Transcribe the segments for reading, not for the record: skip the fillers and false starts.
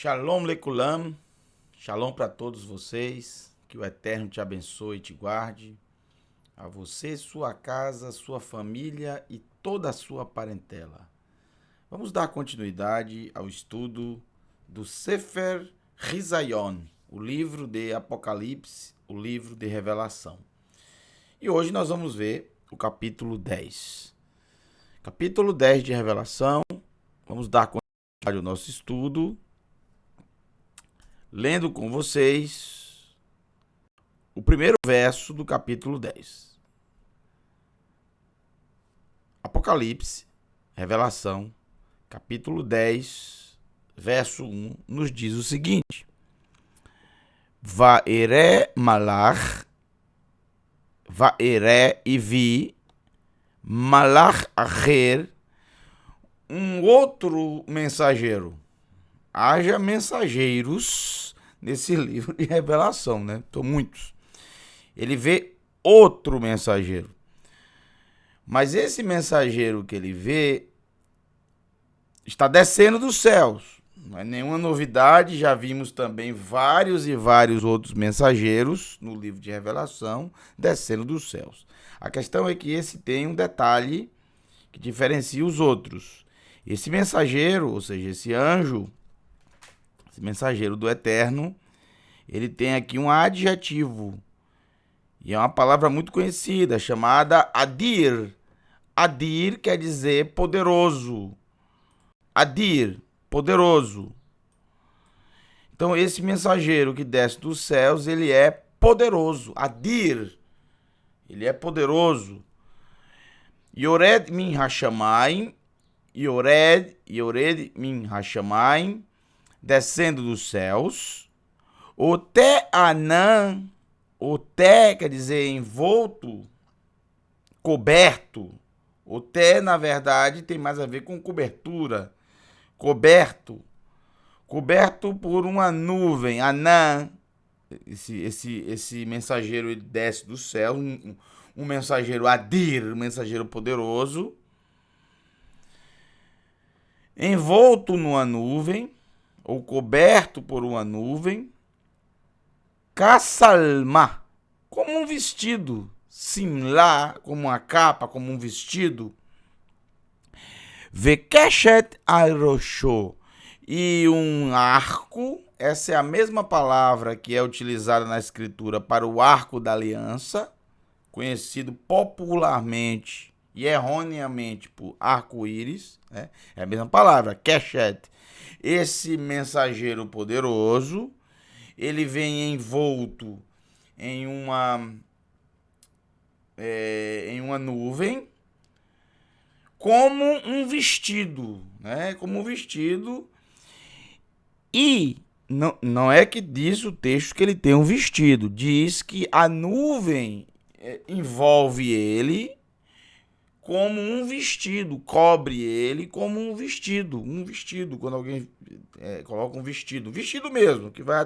Shalom Lekulam, Shalom para todos vocês, que o Eterno te abençoe e te guarde, a você, sua casa, sua família e toda a sua parentela. Vamos dar continuidade ao estudo do Sefer Hizayon, o livro de Apocalipse, o livro de Revelação. E hoje nós vamos ver o capítulo 10. Capítulo 10 de Revelação, vamos dar continuidade ao nosso estudo, lendo com vocês o primeiro verso do capítulo 10. Apocalipse, Revelação, capítulo 10, verso 1, nos diz o seguinte: Vaere malach, vaere e vi, malach acher, um outro mensageiro. Haja mensageiros nesse livro de Revelação, né? Então, muitos. Ele vê outro mensageiro. Mas esse mensageiro que ele vê está descendo dos céus. Não é nenhuma novidade, já vimos também vários e vários outros mensageiros no livro de Revelação descendo dos céus. A questão é que esse tem um detalhe que diferencia os outros. Esse mensageiro, ou seja, esse anjo, esse mensageiro do Eterno, ele tem aqui um adjetivo. E é uma palavra muito conhecida, chamada Adir. Adir quer dizer poderoso. Adir, poderoso. Então, esse mensageiro que desce dos céus, ele é poderoso. Adir, ele é poderoso. Yored min hashamayim, Yored min hashamayim, descendo dos céus. O te anan, o te quer dizer envolto, coberto. O te, na verdade, tem mais a ver com cobertura. Coberto por uma nuvem. Anan, esse mensageiro, ele desce do céu, um mensageiro Adir, um mensageiro poderoso, envolto numa nuvem, ou coberto por uma nuvem, Kassalma, como um vestido, simlá, como uma capa, como um vestido, Vekeshet airosho, e um arco. Essa é a mesma palavra que é utilizada na escritura para o arco da aliança, conhecido popularmente e erroneamente por arco-íris, né? É a mesma palavra, Keshet. Esse mensageiro poderoso, ele vem envolto em uma nuvem, como um vestido, né? Como um vestido. E não é que diz o texto que ele tem um vestido. Diz que a nuvem envolve ele como um vestido, cobre ele como um vestido. Um vestido, quando alguém coloca um vestido mesmo, que vai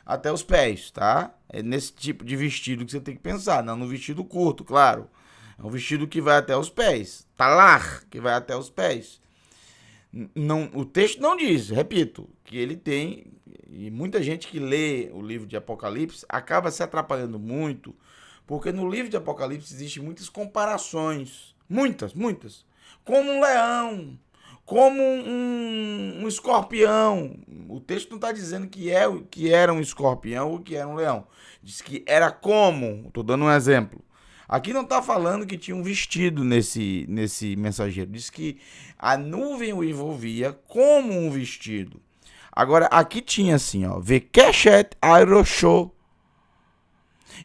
até os pés, tá? É nesse tipo de vestido que você tem que pensar, não no vestido curto, claro. É um vestido que vai até os pés. Talar, que vai até os pés. Não, o texto não diz, repito, que ele tem, e muita gente que lê o livro de Apocalipse acaba se atrapalhando muito, porque no livro de Apocalipse existem muitas comparações, muitas, como um leão, como um escorpião. O texto não está dizendo que era um escorpião ou que era um leão, diz que era como, estou dando um exemplo. Aqui não está falando que tinha um vestido nesse mensageiro. Diz que a nuvem o envolvia como um vestido. Agora, aqui tinha assim, ó, Vekeshet airosho.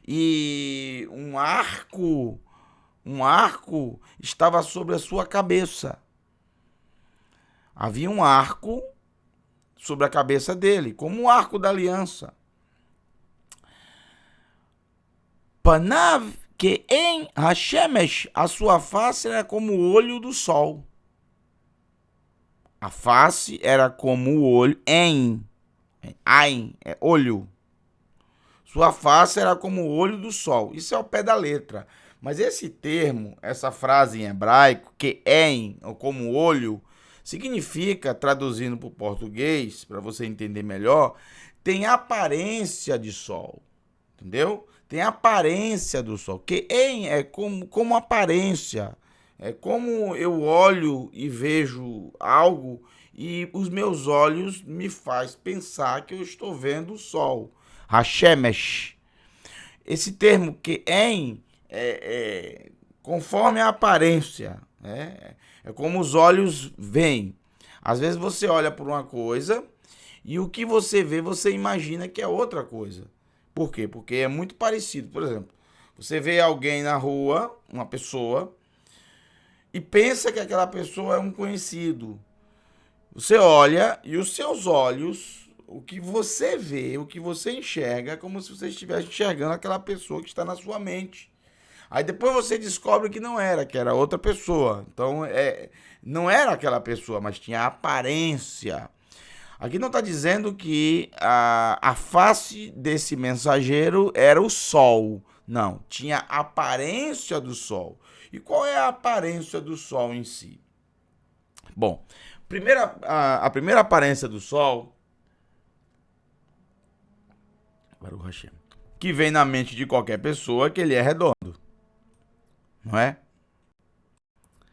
E um arco estava sobre a sua cabeça. Havia um arco sobre a cabeça dele, como um arco da aliança. Panav que em Hashemesh, a sua face era como o olho do sol. A face era como o olho, Ain, é olho. Sua face era como o olho do sol. Isso é ao pé da letra. Mas esse termo, essa frase em hebraico, que ou como olho, Significa, traduzindo para o português, para você entender melhor, tem aparência de sol, entendeu? Tem aparência do sol, que é como aparência, é como eu olho e vejo algo e os meus olhos me faz pensar que eu estou vendo o sol. Hashemesh. Esse termo que conforme a aparência, né? É como os olhos veem. Às vezes você olha por uma coisa e o que você vê, você imagina que é outra coisa. Por quê? Porque é muito parecido. Por exemplo, você vê alguém na rua, uma pessoa, e pensa que aquela pessoa é um conhecido. Você olha e os seus olhos, o que você vê, o que você enxerga, é como se você estivesse enxergando aquela pessoa que está na sua mente. Aí depois você descobre que não era, que era outra pessoa. Então, não era aquela pessoa, mas tinha aparência. Aqui não está dizendo que a face desse mensageiro era o sol. Não, tinha a aparência do sol. E qual é a aparência do sol em si? Bom, a primeira aparência do sol, que vem na mente de qualquer pessoa, é que ele é redondo. Não é?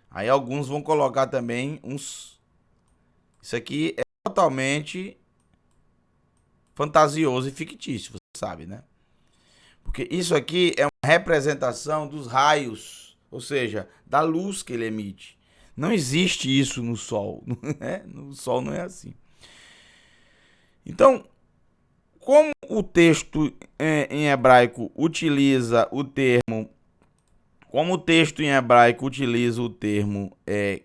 Aí alguns vão colocar também uns... Isso aqui é totalmente fantasioso e fictício, você sabe, né? Porque isso aqui é uma representação dos raios, ou seja, da luz que ele emite. Não existe isso no Sol, né? No Sol não é assim. Então, como o texto em hebraico utiliza o termo... Como o texto em hebraico utiliza o termo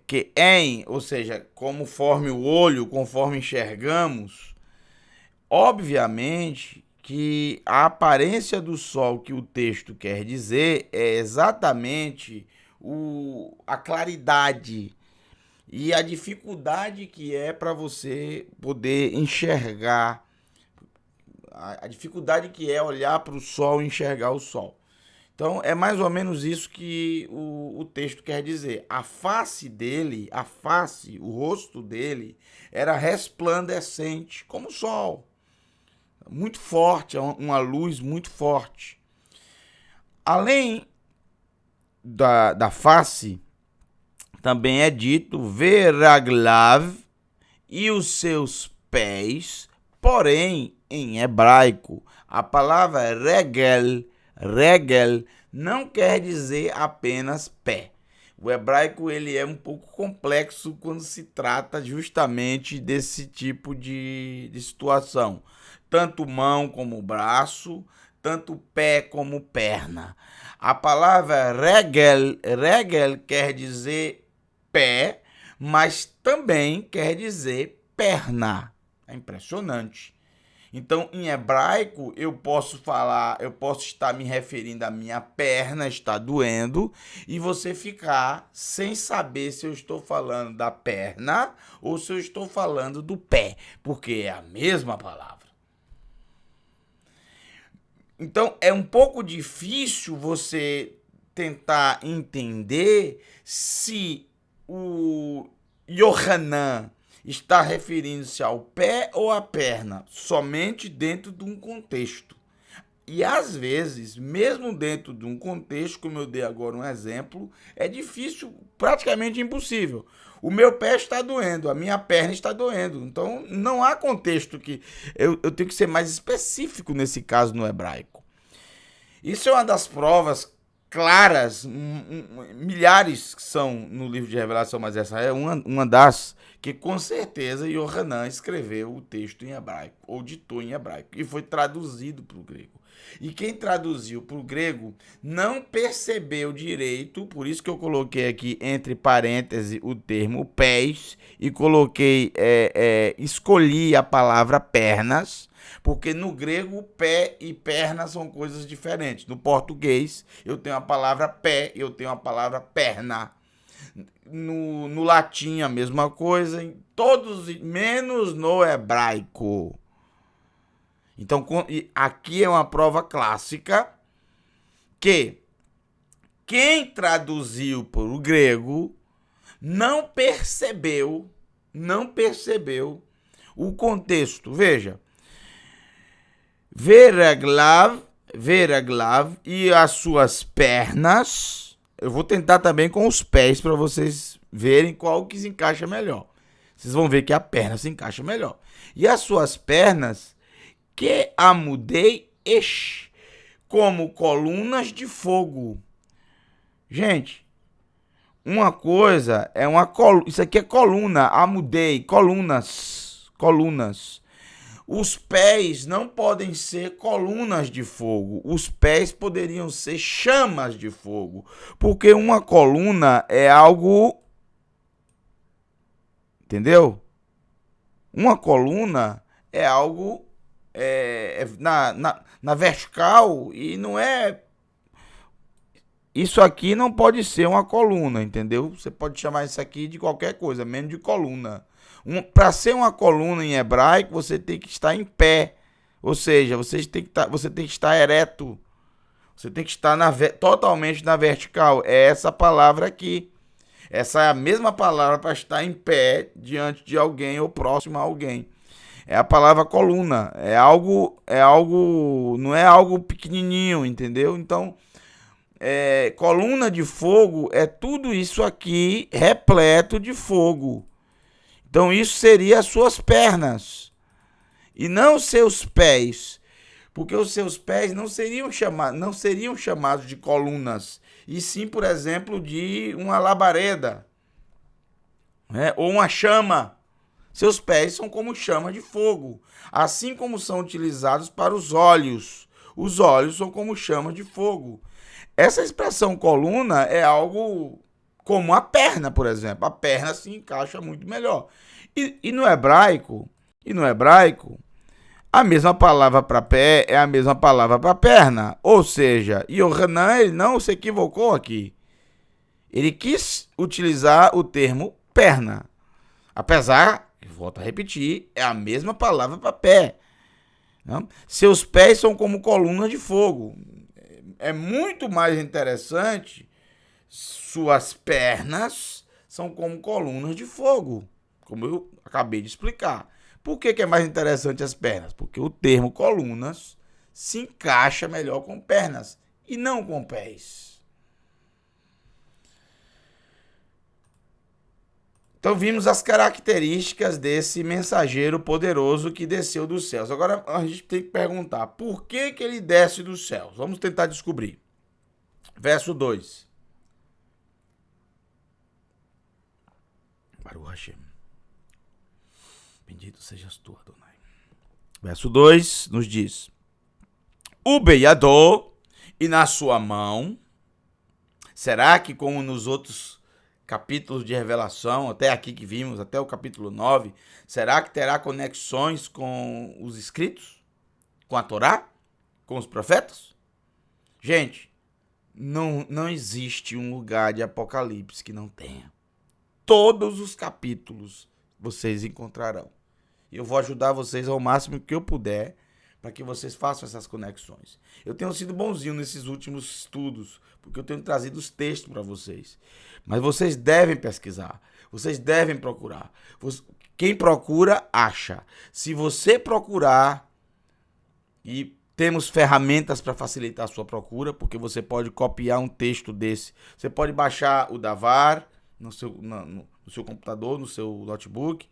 ke'en, ou seja, conforme o olho, conforme enxergamos, obviamente que a aparência do sol que o texto quer dizer é exatamente a claridade e a dificuldade que é para você poder enxergar, a dificuldade que é olhar para o sol e enxergar o sol. Então, é mais ou menos isso que o texto quer dizer. A face dele, o rosto dele, era resplandecente como o sol. Muito forte, uma luz muito forte. Além da face, também é dito veraglav e os seus pés, porém, em hebraico, a palavra regel não quer dizer apenas pé. O hebraico ele é um pouco complexo quando se trata justamente desse tipo de situação. Tanto mão como braço, tanto pé como perna. A palavra regel quer dizer pé, mas também quer dizer perna. É impressionante. Então, em hebraico, eu posso estar me referindo à minha perna está doendo e você ficar sem saber se eu estou falando da perna ou se eu estou falando do pé, porque é a mesma palavra. Então, é um pouco difícil você tentar entender se o Yohanan está referindo-se ao pé ou à perna, somente dentro de um contexto. E às vezes, mesmo dentro de um contexto, como eu dei agora um exemplo, é difícil, praticamente impossível. O meu pé está doendo, a minha perna está doendo. Então, não há contexto que... Eu tenho que ser mais específico nesse caso no hebraico. Isso é uma das provas claras, milhares que são no livro de Revelação, mas essa é uma das que com certeza Yohanan escreveu o texto em hebraico, ou ditou em hebraico, e foi traduzido para o grego. E quem traduziu para o grego não percebeu direito, por isso que eu coloquei aqui entre parênteses o termo pés, e coloquei, escolhi a palavra pernas, porque no grego pé e perna são coisas diferentes. No português eu tenho a palavra pé, eu tenho a palavra perna. No latim a mesma coisa, em todos, menos no hebraico. Então aqui é uma prova clássica que quem traduziu para o grego não percebeu não percebeu o contexto. Veja, Veraglav e as suas pernas. Eu vou tentar também com os pés para vocês verem qual que se encaixa melhor. Vocês vão ver que a perna se encaixa melhor. E as suas pernas, que amudei como colunas de fogo. Gente, uma coisa é uma coluna. Isso aqui é coluna, amudei, colunas. Os pés não podem ser colunas de fogo. Os pés poderiam ser chamas de fogo. Porque uma coluna é algo. Entendeu? Uma coluna é algo na vertical e não é. Isso aqui não pode ser uma coluna, entendeu? Você pode chamar isso aqui de qualquer coisa, menos de coluna. Para ser uma coluna em hebraico, você tem que estar em pé. Ou seja, você tem que estar ereto. Você tem que estar totalmente na vertical. É essa palavra aqui. Essa é a mesma palavra para estar em pé diante de alguém ou próximo a alguém. É a palavra coluna. É algo, não é algo pequenininho, entendeu? Então, coluna de fogo é tudo isso aqui repleto de fogo. Então isso seria as suas pernas e não os seus pés, porque os seus pés não seriam chamados de colunas, e sim, por exemplo, de uma labareda, né? Ou uma chama. Seus pés são como chama de fogo, assim como são utilizados para os olhos. Os olhos são como chama de fogo. Essa expressão coluna é algo como a perna, por exemplo. A perna se encaixa muito melhor. E no hebraico, a mesma palavra para pé é a mesma palavra para perna. Ou seja, Yohanan, ele não se equivocou aqui. Ele quis utilizar o termo perna. Apesar, volto a repetir, é a mesma palavra para pé. Não? Seus pés são como colunas de fogo. É muito mais interessante. Suas pernas são como colunas de fogo, como eu acabei de explicar. Por que é mais interessante as pernas? Porque o termo colunas se encaixa melhor com pernas e não com pés. Então vimos as características desse mensageiro poderoso que desceu dos céus. Agora a gente tem que perguntar, por que ele desce dos céus? Vamos tentar descobrir. Verso 2. Baruch Hashem. Bendito sejas tu, Adonai. Verso 2 nos diz: o beiador e na sua mão. Será que, como nos outros capítulos de revelação, até aqui que vimos, até o capítulo 9, será que terá conexões com os escritos? Com a Torá? Com os profetas? Gente, não existe um lugar de Apocalipse que não tenha. Todos os capítulos vocês encontrarão. E eu vou ajudar vocês ao máximo que eu puder para que vocês façam essas conexões. Eu tenho sido bonzinho nesses últimos estudos, porque eu tenho trazido os textos para vocês. Mas vocês devem pesquisar, vocês devem procurar. Quem procura, acha. Se você procurar, e temos ferramentas para facilitar a sua procura, porque você pode copiar um texto desse. Você pode baixar o Davar no seu computador, no seu notebook,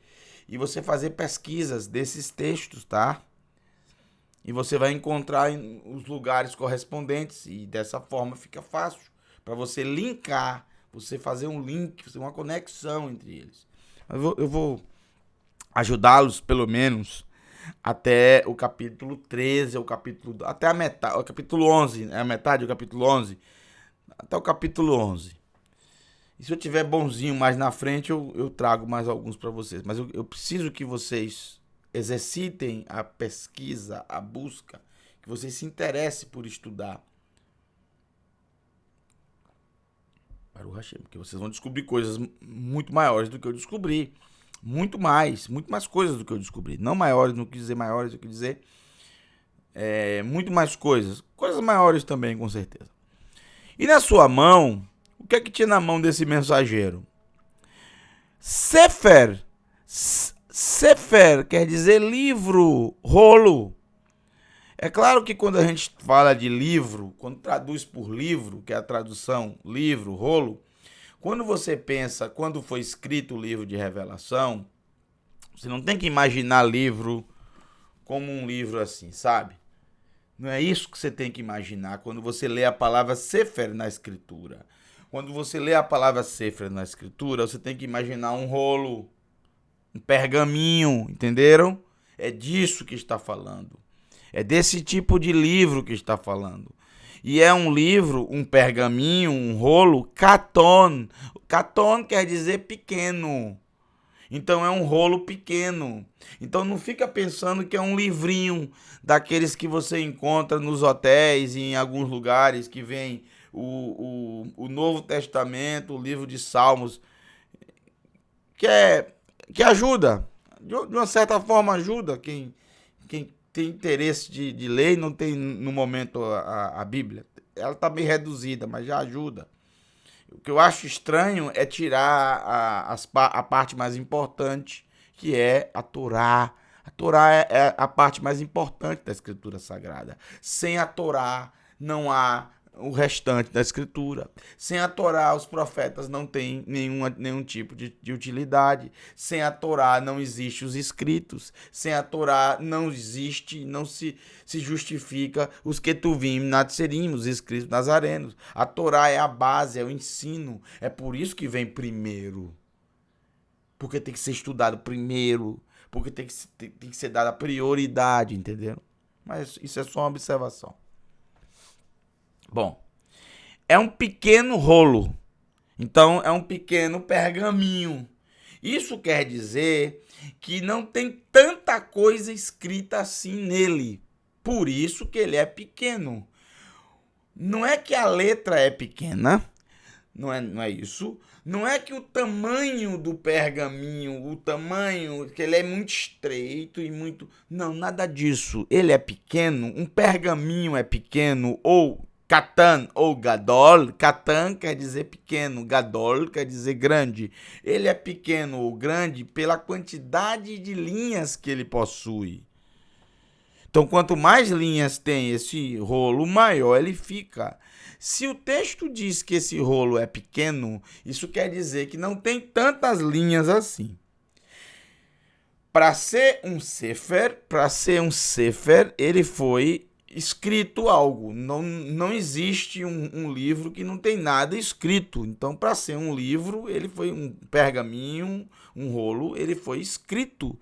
e você fazer pesquisas desses textos, tá? E você vai encontrar os lugares correspondentes, e dessa forma fica fácil para você linkar, você fazer um link, fazer uma conexão entre eles. Eu vou ajudá-los, pelo menos, até o capítulo 13, até a metade, o capítulo 11, a metade do capítulo 11, até o capítulo 11. E se eu tiver bonzinho mais na frente, eu trago mais alguns para vocês. Mas eu preciso que vocês exercitem a pesquisa, a busca, que vocês se interessem por estudar. Baruch Hashem, porque vocês vão descobrir coisas muito maiores do que eu descobri. Muito mais coisas do que eu descobri. Não maiores, não quis dizer maiores, eu quis dizer muito mais coisas. Coisas maiores também, com certeza. E na sua mão, o que é que tinha na mão desse mensageiro? Sefer. Sefer quer dizer livro, rolo. É claro que quando a gente fala de livro, quando traduz por livro, que é a tradução livro, rolo, quando você pensa, quando foi escrito o livro de Revelação, você não tem que imaginar livro como um livro assim, sabe? Não é isso que você tem que imaginar quando você lê a palavra Sefer na Escritura. Quando você lê a palavra Sefer na Escritura, você tem que imaginar um rolo, um pergaminho, entenderam? É disso que está falando. É desse tipo de livro que está falando. E é um livro, um pergaminho, um rolo, katon. Katon quer dizer pequeno. Então é um rolo pequeno. Então não fica pensando que é um livrinho daqueles que você encontra nos hotéis e em alguns lugares que vem o Novo Testamento, o livro de Salmos, que ajuda. De uma certa forma ajuda quem tem interesse de ler e não tem no momento a Bíblia. Ela está bem reduzida, mas já ajuda. O que eu acho estranho é tirar a parte mais importante, que é a Torá. A Torá é a parte mais importante da Escritura Sagrada. Sem a Torá não há o restante da Escritura. Sem a Torá, os profetas não têm nenhum tipo de utilidade. Sem a Torá não existem os escritos. Sem a Torá não existe, não se justifica os Ketuvim Natserim, os escritos nazarenos. A Torá é a base, é o ensino. É por isso que vem primeiro. Porque tem que ser estudado primeiro. Porque tem que ser dada prioridade, entendeu? Mas isso é só uma observação. Bom, é um pequeno rolo, então é um pequeno pergaminho. Isso quer dizer que não tem tanta coisa escrita assim nele, por isso que ele é pequeno. Não é que a letra é pequena, não é isso. Não é que o tamanho do pergaminho, o tamanho, que ele é muito estreito e muito... Não, nada disso. Ele é pequeno, um pergaminho é pequeno, ou Katan ou Gadol. Katan quer dizer pequeno, Gadol quer dizer grande. Ele é pequeno ou grande pela quantidade de linhas que ele possui. Então, quanto mais linhas tem esse rolo, maior ele fica. Se o texto diz que esse rolo é pequeno, isso quer dizer que não tem tantas linhas assim. Para ser um sefer, ele foi escrito algo. Não existe um livro que não tem nada escrito. Então, para ser um livro, ele foi um pergaminho, um rolo, ele foi escrito.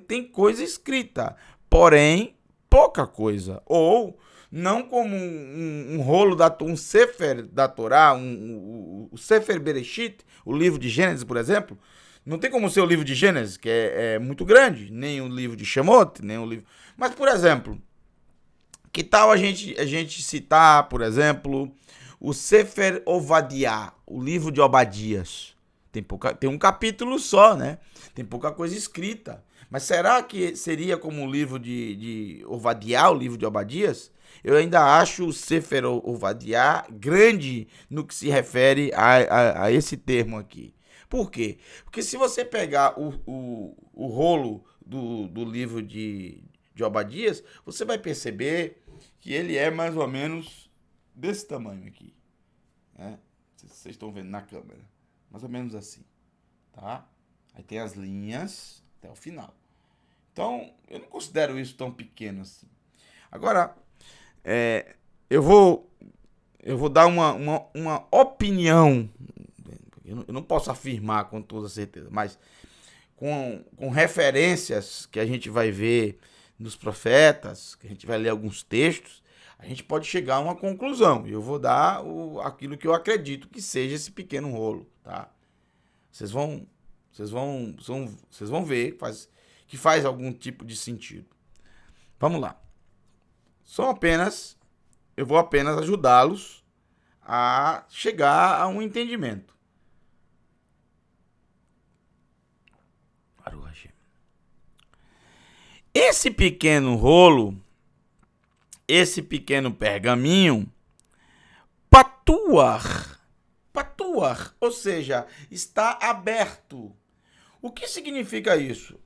Tem coisa escrita, porém, pouca coisa. Ou não como um rolo, um sefer da Torá, o Sefer Bereshit, o livro de Gênesis, por exemplo. Não tem como ser o livro de Gênesis, que é muito grande, nem o livro de Shemot, nem o livro... Mas, por exemplo, que tal a gente citar, por exemplo, o Sefer Ovadiah, o livro de Obadias? Tem um capítulo só, né? Tem pouca coisa escrita. Mas será que seria como o livro de Ovadiah, o livro de Obadias? Eu ainda acho o Sefer Ovadiah grande no que se refere a esse termo aqui. Por quê? Porque se você pegar o rolo do livro de Obadias, você vai perceber que ele é mais ou menos desse tamanho aqui. Né? Vocês estão vendo na câmera. Mais ou menos assim. Tá? Aí tem as linhas até o final. Então, eu não considero isso tão pequeno assim. Agora, eu vou dar uma opinião. Eu não posso afirmar com toda certeza, mas com referências que a gente vai ver nos profetas, que a gente vai ler alguns textos, a gente pode chegar a uma conclusão. E eu vou dar aquilo que eu acredito que seja esse pequeno rolo, tá? Vocês vão ver que faz algum tipo de sentido. Vamos lá. Eu vou apenas ajudá-los a chegar a um entendimento. Esse pequeno rolo, esse pequeno pergaminho, patuar, ou seja, está aberto. O que significa isso?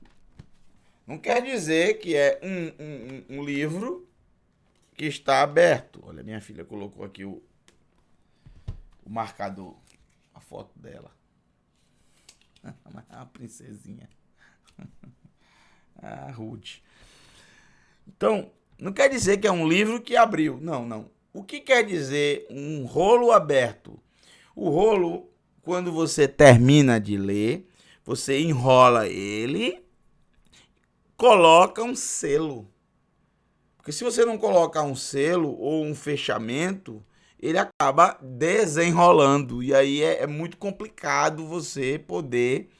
Não quer dizer que é um livro que está aberto. Olha, minha filha colocou aqui o marcador, a foto dela. A princesinha. A Ruth. Então, não quer dizer que é um livro que abriu. Não. O que quer dizer um rolo aberto? O rolo, quando você termina de ler, você enrola ele, coloca um selo. Porque se você não colocar um selo ou um fechamento, ele acaba desenrolando. E aí é muito complicado você poder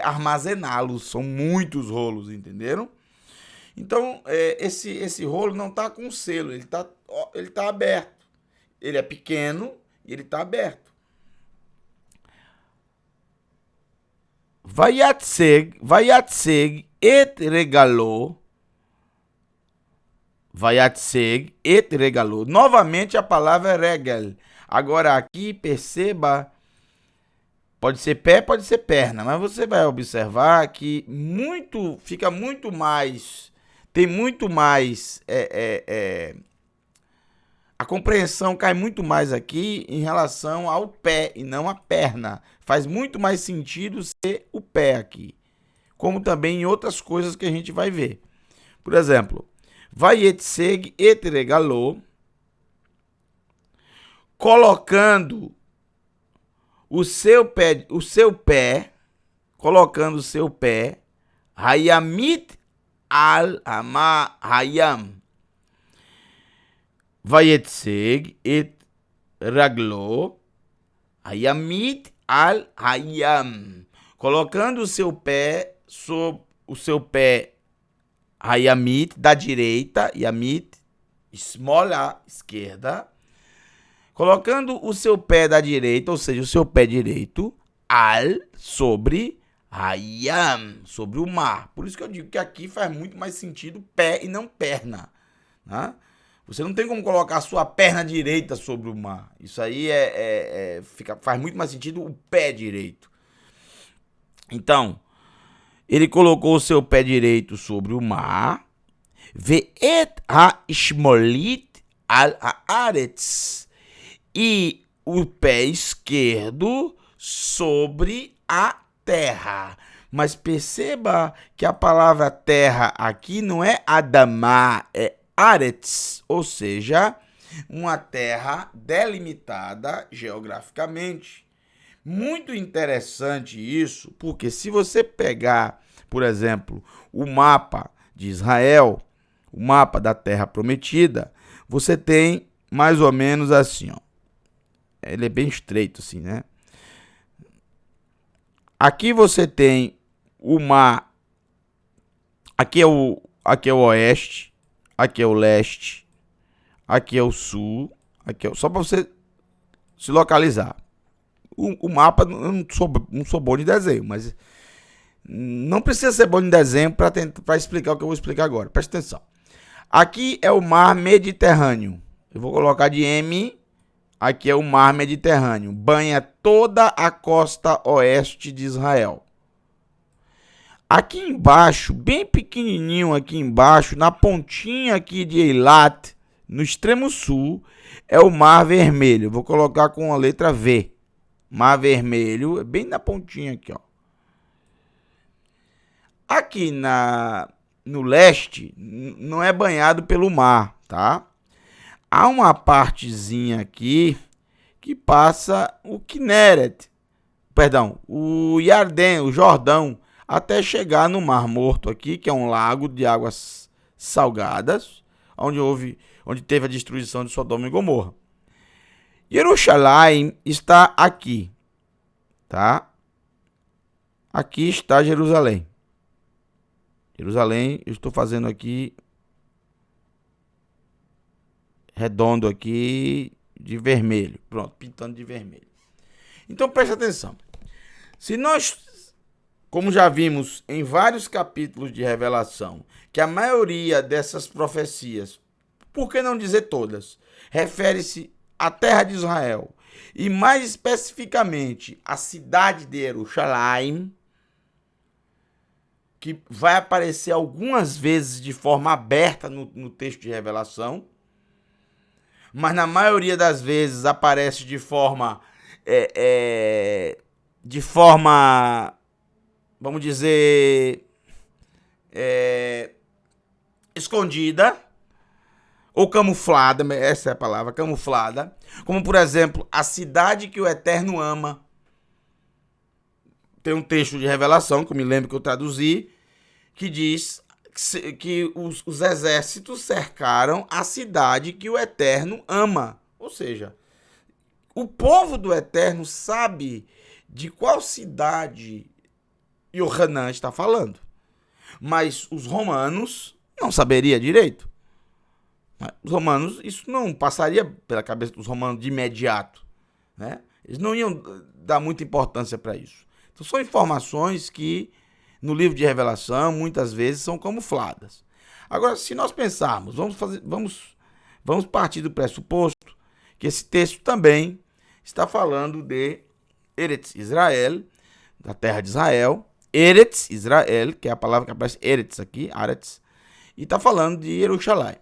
armazená-los. São muitos rolos, entenderam? Então, esse rolo não está com selo, ele tá aberto. Ele é pequeno e ele está aberto. Vayatseg et regalou. Vayatseg et regalou. Novamente a palavra é regal. Agora aqui, perceba, pode ser pé, pode ser perna, mas você vai observar que fica muito mais, tem muito mais, a compreensão cai muito mais aqui em relação ao pé e não à perna. Faz muito mais sentido ser o pé aqui, como também em outras coisas que a gente vai ver. Por exemplo, Vayetzeg et regalou, colocando o seu pé, Hayamit al ama hayam. Vayetzeg et raglo, Hayamit al hayam. Colocando o seu pé sobre o seu pé Hayamit da direita, Yamit, esmola, esquerda. Colocando o seu pé da direita, ou seja, o seu pé direito, al, sobre hayam, sobre o mar. Por isso que eu digo que aqui faz muito mais sentido pé e não perna, né? Você não tem como colocar a sua perna direita sobre o mar. Isso aí faz muito mais sentido o pé direito. Então, ele colocou o seu pé direito sobre o mar. Ve'et ha'ishmolit al haaretz. E o pé esquerdo sobre a terra. Mas perceba que a palavra terra aqui não é Adamá, é Aretz, ou seja, uma terra delimitada geograficamente. Muito interessante isso, porque se você pegar, por exemplo, o mapa de Israel, o mapa da Terra Prometida, você tem mais ou menos assim, ó. Ele é bem estreito assim, né? Aqui você tem o mar, aqui é o oeste, aqui é o leste, aqui é o sul, aqui é só para você se localizar. O mapa, eu não sou bom de desenho, mas não precisa ser bom de desenho para explicar o que eu vou explicar agora. Presta atenção. Aqui é o mar Mediterrâneo. Eu vou colocar de M. Aqui é o mar Mediterrâneo. Banha toda a costa oeste de Israel. Aqui embaixo, bem pequenininho aqui embaixo, na pontinha aqui de Eilat, no extremo sul, é o Mar Vermelho. Eu vou colocar com a letra V. Mar Vermelho, bem na pontinha aqui, ó. Aqui no leste, não é banhado pelo mar, tá? Há uma partezinha aqui que passa o Kinneret, o Yarden, o Jordão, até chegar no Mar Morto aqui, que é um lago de águas salgadas, onde teve a destruição de Sodoma e Gomorra. Jerusalém está aqui, tá? Aqui está Jerusalém. Jerusalém, eu estou fazendo aqui redondo aqui de vermelho. Pronto, pintando de vermelho. Então preste atenção. Se nós, como já vimos em vários capítulos de Revelação, que a maioria dessas profecias, por que não dizer todas, refere-se à terra de Israel, e mais especificamente à cidade de Jerusalém, que vai aparecer algumas vezes de forma aberta no texto de Revelação, mas na maioria das vezes aparece de forma, vamos dizer, escondida ou camuflada, essa é a palavra, camuflada, como por exemplo, a cidade que o Eterno ama. Tem um texto de Revelação, que eu me lembro que eu traduzi, que diz que os exércitos cercaram a cidade que o Eterno ama. Ou seja, o povo do Eterno sabe de qual cidade Yohanan está falando. Mas os romanos não saberiam direito. Os romanos, isso não passaria pela cabeça dos romanos de imediato, né? Eles não iam dar muita importância para isso. Então, são informações que no livro de Revelação muitas vezes são camufladas. Agora, se nós pensarmos, vamos partir do pressuposto que esse texto também está falando de Eretz Israel, da terra de Israel, Eretz Israel, que é a palavra que aparece Eretz aqui, Aretz, e está falando de Jerusalém.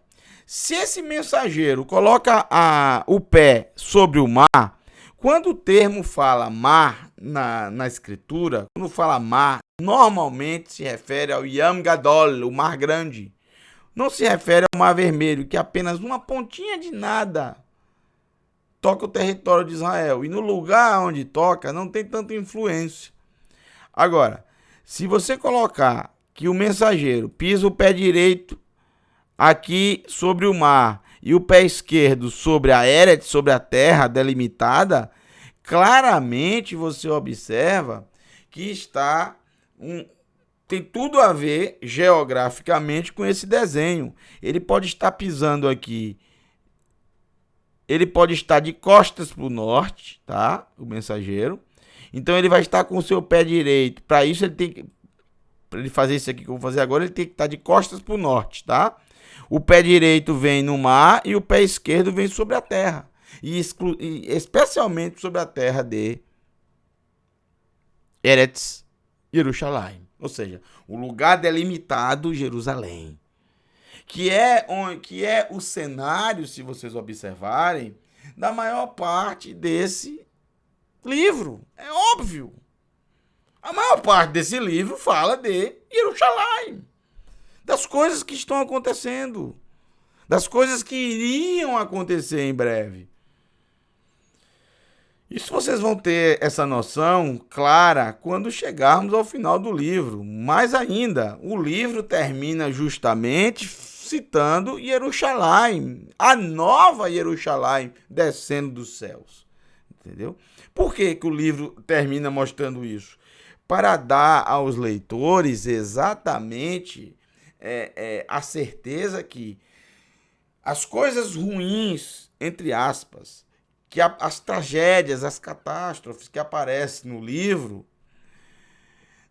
Se esse mensageiro coloca o pé sobre o mar, quando o termo fala mar na escritura, quando fala mar, normalmente se refere ao Yam Gadol, o mar grande. Não se refere ao mar vermelho, que é apenas uma pontinha de nada toca o território de Israel. E no lugar onde toca, não tem tanta influência. Agora, se você colocar que o mensageiro pisa o pé direito aqui sobre o mar e o pé esquerdo sobre a Eretz, sobre a terra delimitada, claramente você observa que tem tudo a ver geograficamente com esse desenho. Ele pode estar pisando aqui, ele pode estar de costas para o norte, tá? O mensageiro. Então ele vai estar com o seu pé direito. Para isso para ele fazer isso aqui que eu vou fazer agora, ele tem que estar de costas para o norte, tá? O pé direito vem no mar e o pé esquerdo vem sobre a terra. E especialmente sobre a terra de Eretz Jerusalém. Ou seja, o lugar delimitado Jerusalém. Que é o cenário, se vocês observarem, da maior parte desse livro. É óbvio. A maior parte desse livro fala de Jerusalém. Das coisas que estão acontecendo, das coisas que iriam acontecer em breve. Isso vocês vão ter essa noção clara quando chegarmos ao final do livro. Mais ainda, o livro termina justamente citando Jerusalém, a nova Jerusalém descendo dos céus. Entendeu? Por que o livro termina mostrando isso? Para dar aos leitores exatamente a certeza que as coisas ruins, entre aspas, que as tragédias, as catástrofes que aparecem no livro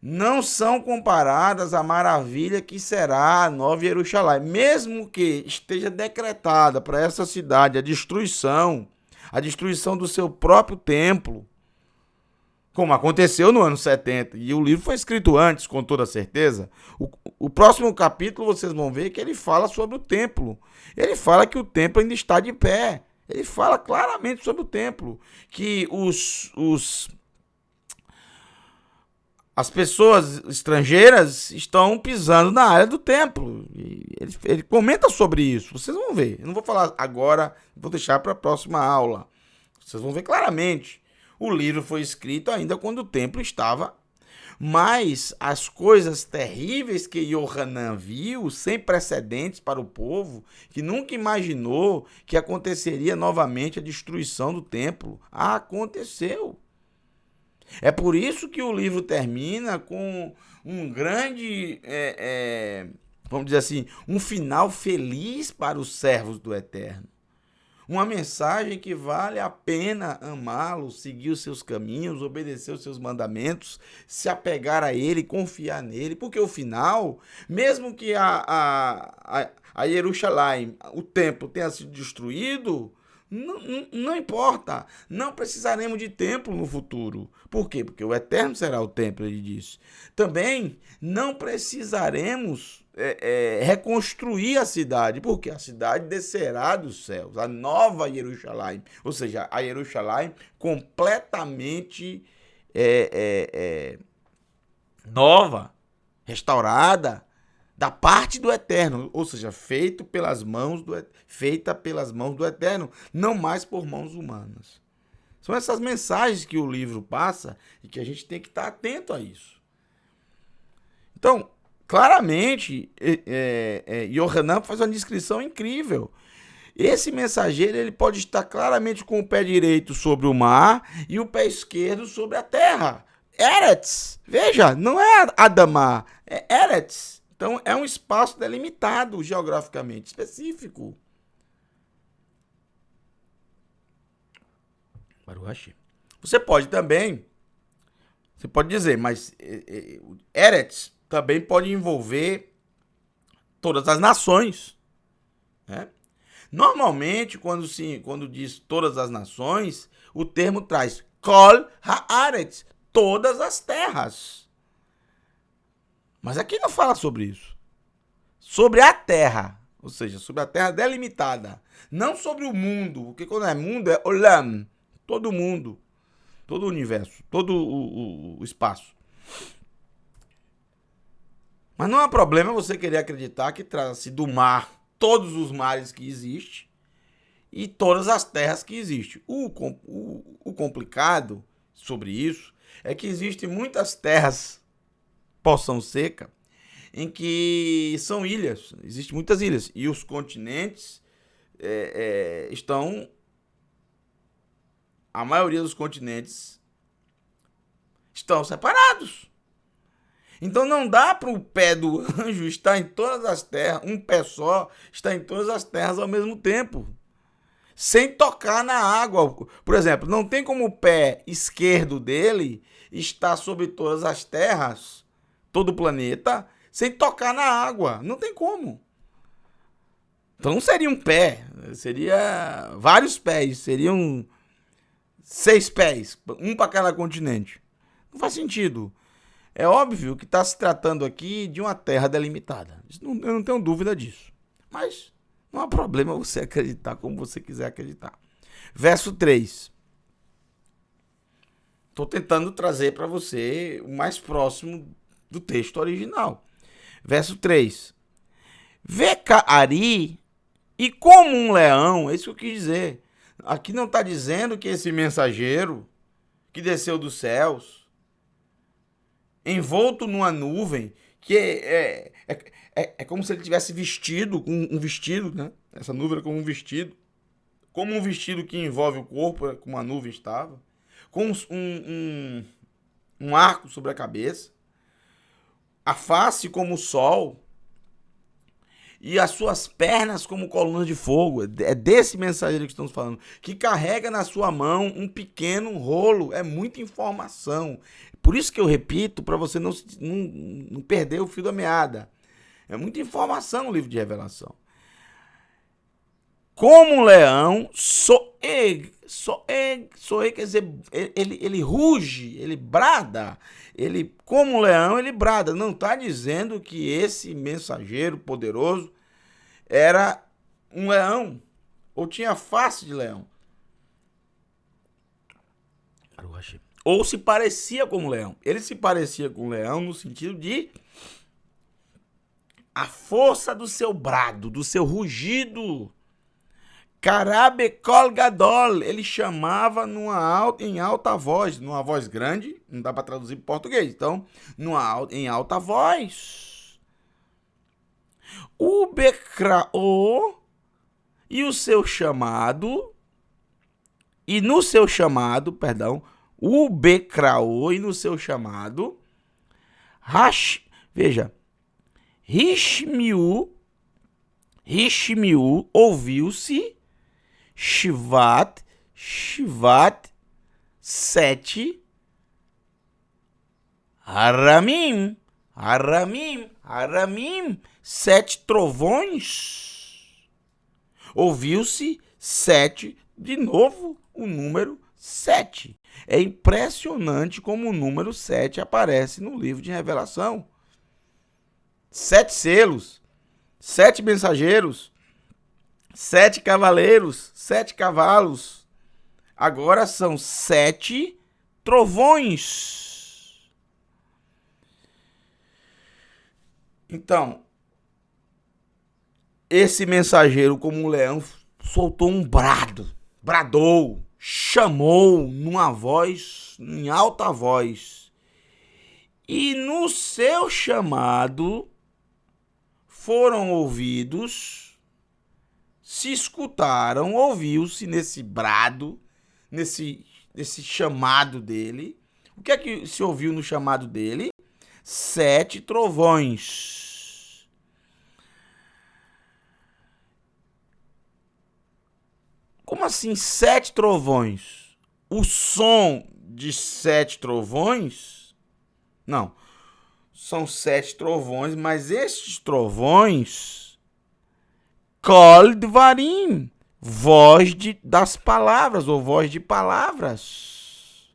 não são comparadas à maravilha que será a nova Jerusalém. Mesmo que esteja decretada para essa cidade a destruição do seu próprio templo, como aconteceu no ano 70, e o livro foi escrito antes, com toda certeza. O próximo capítulo vocês vão ver que ele fala sobre o templo. Ele fala que o templo ainda está de pé. Ele fala claramente sobre o templo, que as pessoas estrangeiras estão pisando na área do templo. Ele comenta sobre isso, vocês vão ver. Eu não vou falar agora, vou deixar para a próxima aula. Vocês vão ver claramente. O livro foi escrito ainda quando o templo estava, mas as coisas terríveis que Yohanan viu, sem precedentes para o povo, que nunca imaginou que aconteceria novamente a destruição do templo, aconteceu. É por isso que o livro termina com um grande, vamos dizer assim, um final feliz para os servos do Eterno. Uma mensagem que vale a pena amá-lo, seguir os seus caminhos, obedecer os seus mandamentos, se apegar a ele, confiar nele, porque o final, mesmo que a Jerusalém, o templo tenha sido destruído, Não importa. Não precisaremos de templo no futuro. Por quê? Porque o eterno será o templo, ele disse. Também não precisaremos reconstruir a cidade, porque a cidade descerá dos céus, a nova Jerusalém. Ou seja, a Jerusalém completamente nova, restaurada, da parte do Eterno, ou seja, feita pelas mãos do Eterno, não mais por mãos humanas. São essas mensagens que o livro passa e que a gente tem que estar atento a isso. Então, claramente, Yohanan faz uma descrição incrível. Esse mensageiro ele pode estar claramente com o pé direito sobre o mar e o pé esquerdo sobre a terra. Eretz, veja, não é Adamá, é Eretz. Então, é um espaço delimitado geograficamente, específico. Baruch. Você pode dizer, mas Eretz também pode envolver todas as nações. Né? Normalmente, quando diz todas as nações, o termo traz Kol Haaretz, todas as terras. Mas aqui não fala sobre isso. Sobre a terra, ou seja, sobre a terra delimitada. Não sobre o mundo, porque quando é mundo é Olam, todo mundo, todo o universo, todo o espaço. Mas não há problema você querer acreditar que trata-se do mar, todos os mares que existem e todas as terras que existem. O complicado sobre isso é que existem muitas terras porção seca, em que são ilhas, existem muitas ilhas, e os continentes a maioria dos continentes estão separados. Então não dá para o pé do anjo estar em todas as terras, um pé só está em todas as terras ao mesmo tempo, sem tocar na água. Por exemplo, não tem como o pé esquerdo dele estar sobre todas as terras, todo o planeta, sem tocar na água. Não tem como. Então não seria um pé, seria vários pés, seriam 6 pés, um para cada continente. Não faz sentido. É óbvio que está se tratando aqui de uma terra delimitada. Eu não tenho dúvida disso. Mas não há problema você acreditar como você quiser acreditar. Verso 3. Estou tentando trazer para você o mais próximo do texto original. Verso 3. Vecaari, e como um leão, é isso que eu quis dizer. Aqui não está dizendo que esse mensageiro que desceu dos céus, envolto numa nuvem, que é como se ele tivesse vestido com um vestido, né? Essa nuvem é como um vestido que envolve o corpo, como a nuvem estava, com um arco sobre a cabeça, a face como o sol, e as suas pernas como colunas de fogo. É desse mensageiro que estamos falando, que carrega na sua mão um pequeno rolo. É muita informação. Por isso que eu repito, para você não perder o fio da meada. É muita informação o livro de Revelação. Como um leão, soeg, quer dizer, ele ruge, ele brada. Como um leão, ele brada. Não está dizendo que esse mensageiro poderoso era um leão, ou tinha face de leão. Ou se parecia com um leão. Ele se parecia com um leão no sentido de a força do seu brado, do seu rugido. Karabekol Gadol, ele chamava em alta voz, numa voz grande, não dá para traduzir para português, então, em alta voz. O Bekrao e o seu chamado, o Bekrao e no seu chamado, veja, Rishmiu, ouviu-se, Shivat, 7, Haramim, 7 trovões. Ouviu-se 7 de novo o número 7. É impressionante como o número 7 aparece no livro de Revelação. 7 selos, 7 mensageiros, 7 cavaleiros, 7 cavalos. Agora são 7 trovões. Então, esse mensageiro, como um leão, soltou um brado, bradou, chamou numa voz, em alta voz. E no seu chamado foram ouvidos, se escutaram, ouviu-se nesse brado, nesse chamado dele. O que é que se ouviu no chamado dele? 7 trovões. Como assim 7 trovões? O som de 7 trovões? Não. São 7 trovões, mas estes trovões, Kol Dvarim, voz das palavras, ou voz de palavras.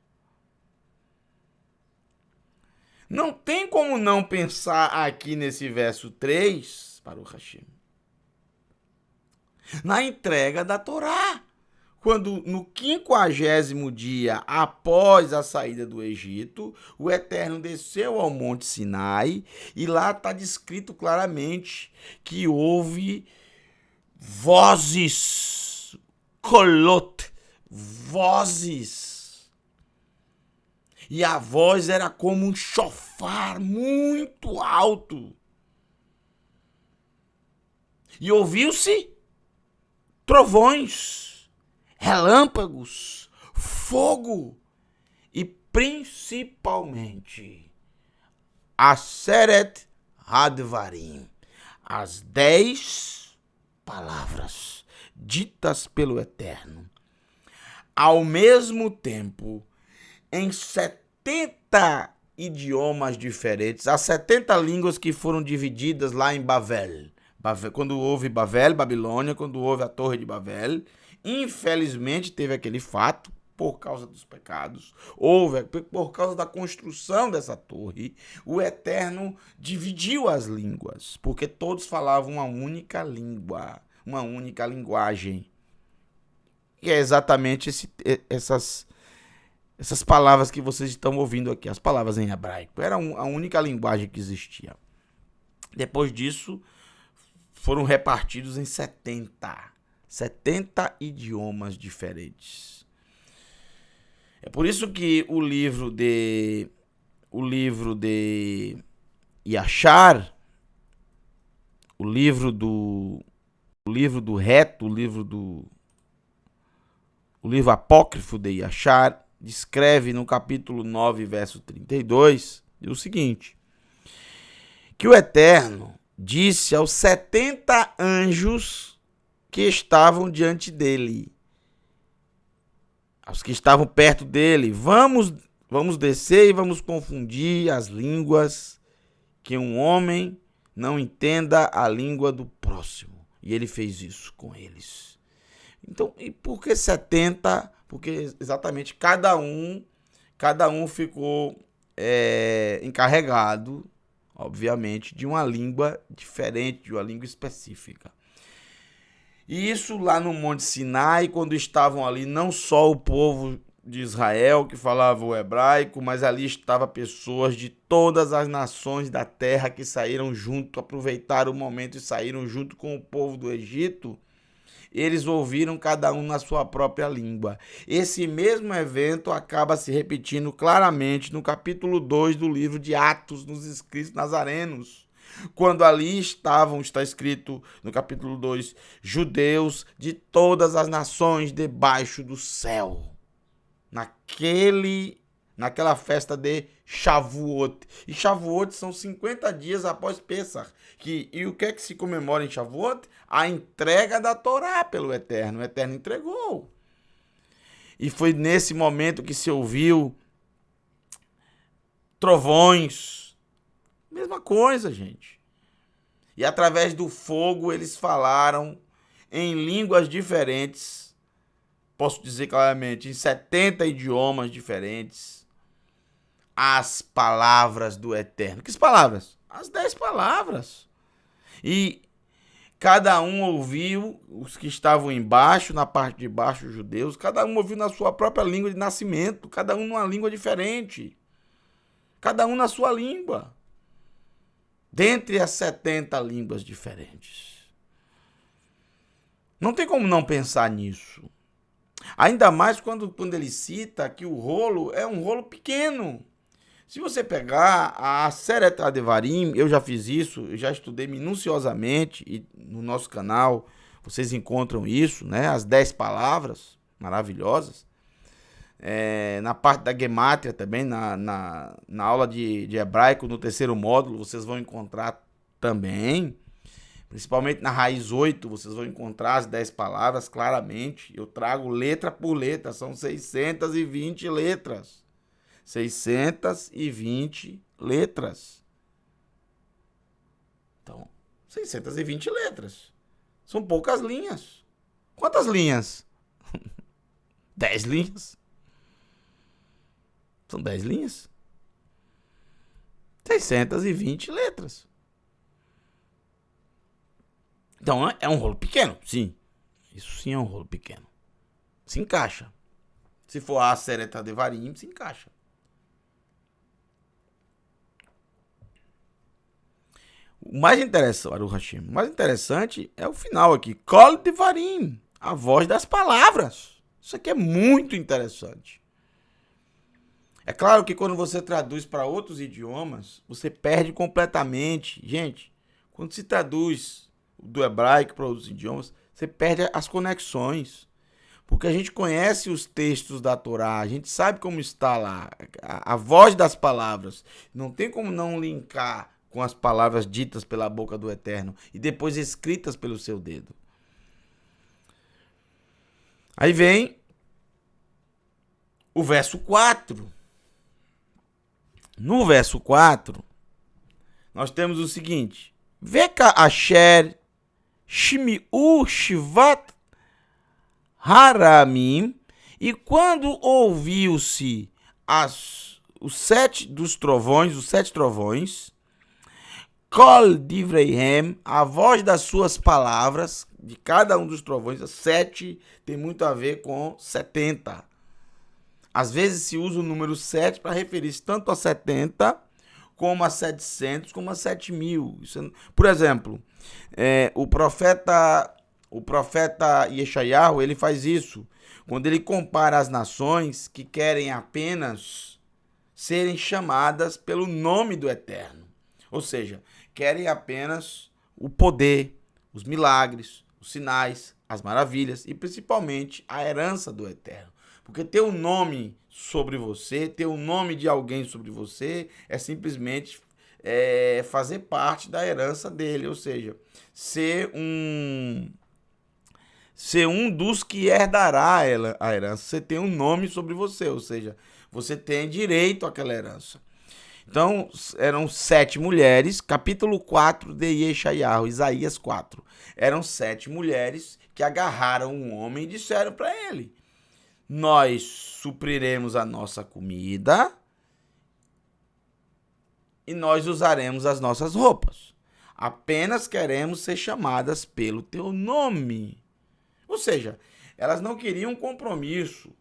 Não tem como não pensar aqui nesse verso 3, Baruch Hashem, na entrega da Torá. Quando no 50º dia após a saída do Egito, o Eterno desceu ao Monte Sinai e lá está descrito claramente que houve vozes, kolot, vozes. E a voz era como um chofar muito alto. E ouviu-se trovões, relâmpagos, fogo e principalmente Aseret Hadvarim, as 10 palavras ditas pelo Eterno, ao mesmo tempo, em 70 idiomas diferentes, as 70 línguas que foram divididas lá em Babel. Quando houve Babel, Babilônia, quando houve a Torre de Babel, infelizmente teve aquele fato, por causa dos pecados, por causa da construção dessa torre, o Eterno dividiu as línguas, porque todos falavam uma única língua, uma única linguagem. E é exatamente essas palavras que vocês estão ouvindo aqui, as palavras em hebraico. Era a única linguagem que existia. Depois disso, foram repartidos em 70 idiomas diferentes. É por isso que o livro de Yashar, o livro do reto, o livro apócrifo de Yashar, descreve no capítulo 9, verso 32, o seguinte: que o Eterno disse aos 70 anjos que estavam diante dele, aos que estavam perto dele, vamos descer e vamos confundir as línguas, que um homem não entenda a língua do próximo. E ele fez isso com eles. Então, e por que 70? Porque exatamente cada um ficou encarregado, obviamente, de uma língua diferente, de uma língua específica. E isso lá no Monte Sinai, quando estavam ali não só o povo de Israel que falava o hebraico, mas ali estavam pessoas de todas as nações da terra que saíram junto, aproveitaram o momento e saíram junto com o povo do Egito. Eles ouviram cada um na sua própria língua. Esse mesmo evento acaba se repetindo claramente no capítulo 2 do livro de Atos, nos escritos nazarenos. Quando ali está escrito no capítulo 2, judeus de todas as nações debaixo do céu. Naquela festa de Shavuot. E Shavuot são 50 dias após Pêssar. E o que é que se comemora em Shavuot? A entrega da Torá pelo Eterno. O Eterno entregou. E foi nesse momento que se ouviu trovões. Mesma coisa, gente. E através do fogo eles falaram em línguas diferentes posso dizer claramente, em 70 idiomas diferentes, as palavras do Eterno. Que palavras? As 10 palavras. E cada um ouviu, os que estavam embaixo, na parte de baixo, os judeus, cada um ouviu na sua própria língua de nascimento, cada um numa língua diferente. Cada um na sua língua. Dentre as 70 línguas diferentes. Não tem como não pensar nisso. Ainda mais quando ele cita que o rolo é um rolo pequeno. Se você pegar a Aseret HaDevarim, eu já fiz isso, eu já estudei minuciosamente e no nosso canal vocês encontram isso, né? As 10 palavras maravilhosas. Na parte da Gemátria também, na aula de hebraico, no 3º módulo, vocês vão encontrar também. Principalmente na raiz 8, vocês vão encontrar as 10 palavras claramente. Eu trago letra por letra, são 620 letras. 620 letras. Então, 620 letras. São poucas linhas. Quantas linhas? 10 linhas. São 10 linhas. 620 letras. Então, é um rolo pequeno, sim. Isso sim é um rolo pequeno. Se encaixa. Se for a Aseret HaDevarim, se encaixa. O mais interessante é o final aqui. Kol Devarim, a voz das palavras. Isso aqui é muito interessante. É claro que quando você traduz para outros idiomas, você perde completamente. Gente, quando se traduz do hebraico para outros idiomas, você perde as conexões. Porque a gente conhece os textos da Torá, a gente sabe como está lá, a voz das palavras. Não tem como não linkar com as palavras ditas pela boca do Eterno e depois escritas pelo seu dedo. Aí vem o verso 4. No verso 4, nós temos o seguinte: Veka asher shmi'u shivat haramim, e quando ouviu-se os 7 trovões, Kol Divreihem, a voz das suas palavras, de cada um dos trovões, 7 tem muito a ver com 70. Às vezes se usa o número 7 para referir-se tanto a 70, como a 700, como a 7.000. Por exemplo, o profeta Yeshayahu, ele faz isso, quando ele compara as nações que querem apenas serem chamadas pelo nome do Eterno. Ou seja, querem apenas o poder, os milagres, os sinais, as maravilhas e principalmente a herança do Eterno. Porque ter um nome sobre você, ter o nome de alguém sobre você, é simplesmente fazer parte da herança dele. Ou seja, ser um dos que herdará a herança. Você tem um nome sobre você, ou seja, você tem direito àquela herança. Então, eram 7 mulheres, capítulo 4 de Yeshayahu, Isaías 4. Eram 7 mulheres que agarraram um homem e disseram para ele: nós supriremos a nossa comida e nós usaremos as nossas roupas. Apenas queremos ser chamadas pelo teu nome. Ou seja, elas não queriam compromisso.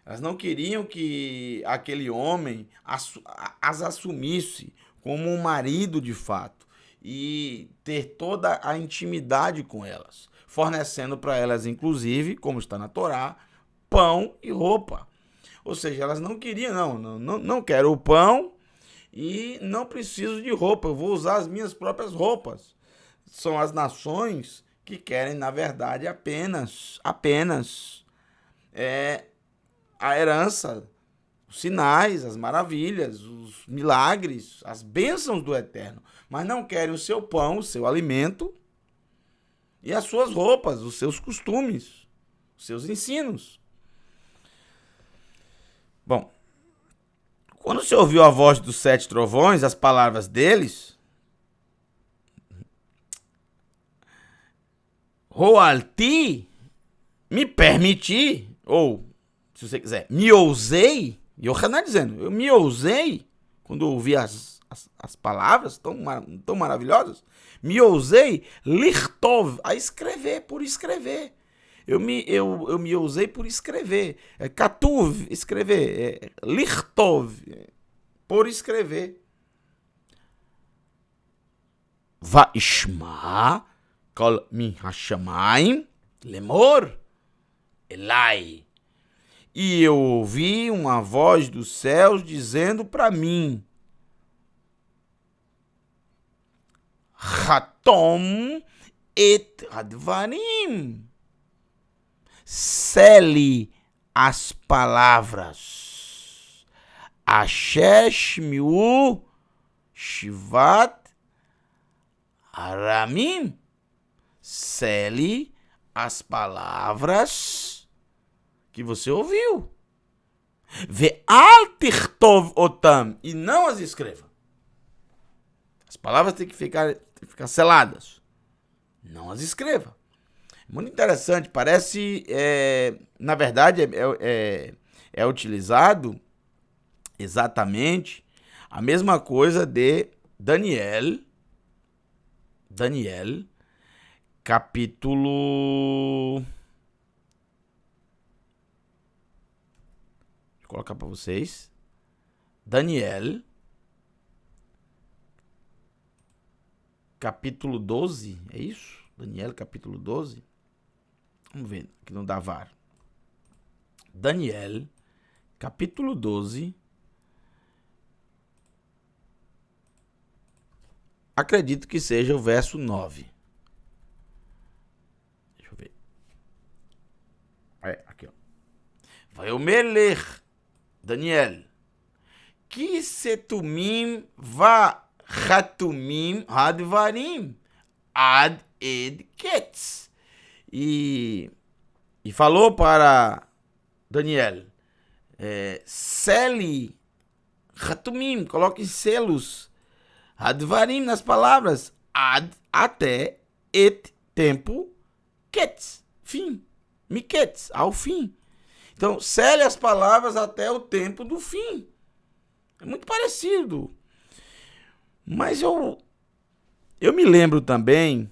Elas não queriam que aquele homem as assumisse como um marido de fato e ter toda a intimidade com elas, fornecendo para elas, inclusive, como está na Torá, pão e roupa. Ou seja, elas não queriam, não quero o pão e não preciso de roupa, eu vou usar as minhas próprias roupas. São as nações que querem, na verdade, apenas a herança, os sinais, as maravilhas, os milagres, as bênçãos do Eterno, mas não querem o seu pão, o seu alimento e as suas roupas, os seus costumes, os seus ensinos. Bom, quando você ouviu a voz dos 7 trovões, as palavras deles, Roalti, me permitir, ou, se você quiser, me ousei, Yohanan dizendo, eu me ousei, quando eu ouvi as palavras tão maravilhosas, me ousei, lichtov, a escrever, por escrever. Eu me ousei por escrever. Katuv, escrever. Lichtov, por escrever. Vaishma kol min hashamayim lemor elai. E eu ouvi uma voz dos céus dizendo para mim: Chatom et hadvarim. Sele as palavras. Ashesh miu shivat aramim. Sele as palavras que você ouviu. Ve'al tichtov otam. E não as escreva. As palavras têm que ficar seladas. Não as escreva. Muito interessante. Parece, na verdade, é utilizado exatamente a mesma coisa de Daniel, capítulo... Deixa eu colocar para vocês. Daniel, capítulo 12, é isso? Daniel, capítulo 12. Vamos ver aqui no Davar. Daniel, capítulo 12. Acredito que seja o verso 9. Deixa eu ver. Aqui, ó. Vai o Meler, Daniel. Que setumim va chatumim hadvarim ad ed ketz. E falou para Daniel, sele chatumim, coloque selos, hadvarim nas palavras, ad, até, et, tempo, ketz, fim, miketz, ao fim. Então, sele as palavras até o tempo do fim. É muito parecido. Mas eu me lembro também,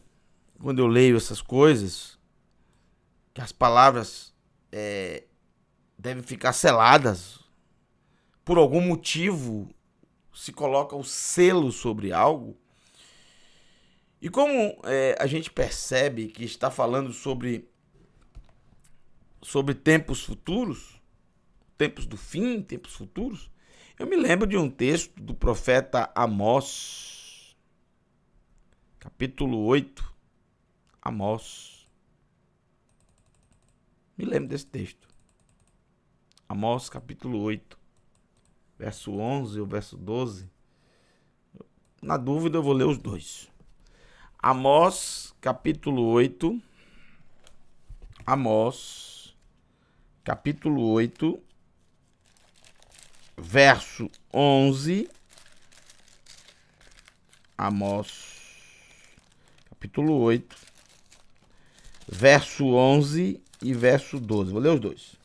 quando eu leio essas coisas, que as palavras devem ficar seladas. Por algum motivo, se coloca o selo sobre algo. E como a gente percebe que está falando sobre tempos futuros, tempos do fim, tempos futuros, eu me lembro de um texto do profeta Amós, capítulo 8, Amós. Me lembro desse texto. Amós, capítulo 8, verso 11 ou verso 12. Na dúvida, eu vou ler os dois. Amós, capítulo 8. Amós, capítulo 8, verso 11. Amós, capítulo 8, verso 11 e verso 12. Vou ler os dois.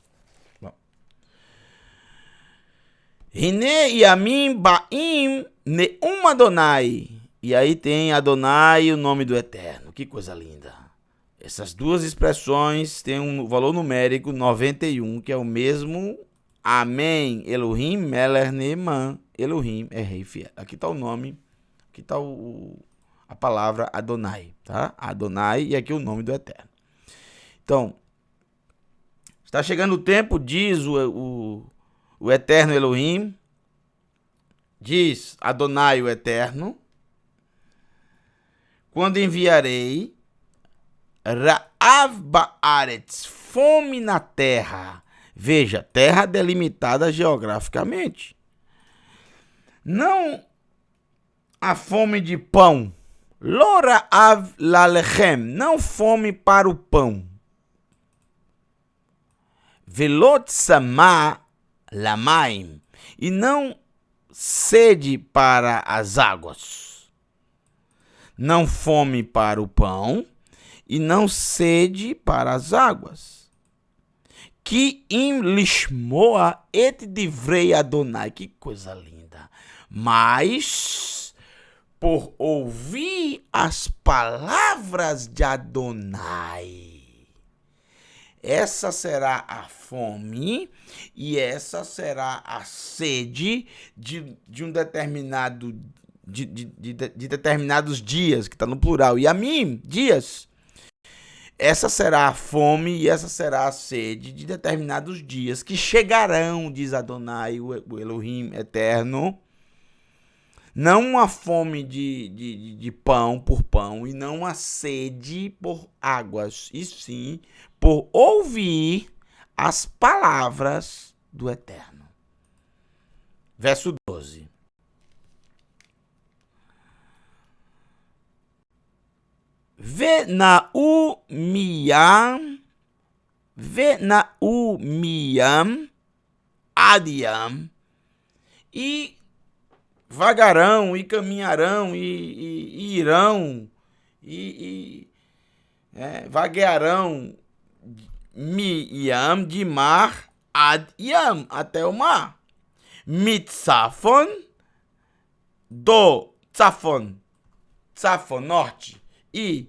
Hine yamim ba'im neum Adonai. E aí tem Adonai, o nome do Eterno. Que coisa linda. Essas duas expressões têm um valor numérico 91, que é o mesmo Amém, Elohim, Meler, Neeman, Elohim é rei fiel. Aqui está o nome, aqui está a palavra Adonai, tá? Adonai e aqui o nome do Eterno. Então, está chegando o tempo, diz o Eterno Elohim, diz Adonai o Eterno, quando enviarei Ra'av ba'aretz, fome na terra. Veja, terra delimitada geograficamente. Não a fome de pão. Lo ra'av lalechem, não fome para o pão. Velot sama lamaim, e não sede para as águas. Não fome para o pão e não sede para as águas. que im lishmoa et divrei Adonai. Que coisa linda. Mas, por ouvir as palavras de Adonai. Essa será a fome e essa será a sede de um determinado de determinados dias, que está no plural. E a mim, dias. Essa será a fome e essa será a sede de determinados dias que chegarão, diz Adonai, o Elohim eterno. Não uma fome de pão por pão e não uma sede por águas, e sim por ouvir as palavras do Eterno. Verso 12. Venau miam adiam, e vagarão, e caminharão, e irão, vaguearão miam, de mar, ad yam, até o mar. Mitzafon, do Tzafon, norte, e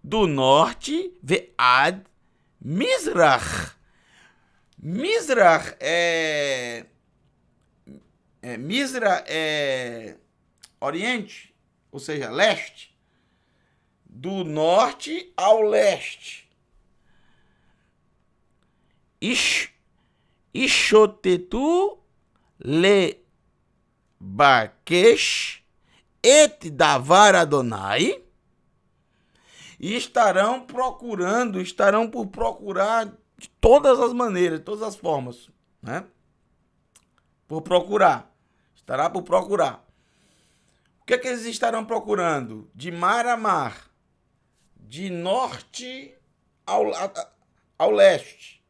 do norte, ve'ad Mizrach. Mizrach Mizra é oriente, ou seja, leste. Do norte ao leste. Ishotetu le bakesh et davar Adonai. E estarão por procurar de todas as maneiras, de todas as formas, né? Por procurar. Estará por procurar. O que é que eles estarão procurando? De mar a mar. De norte ao leste.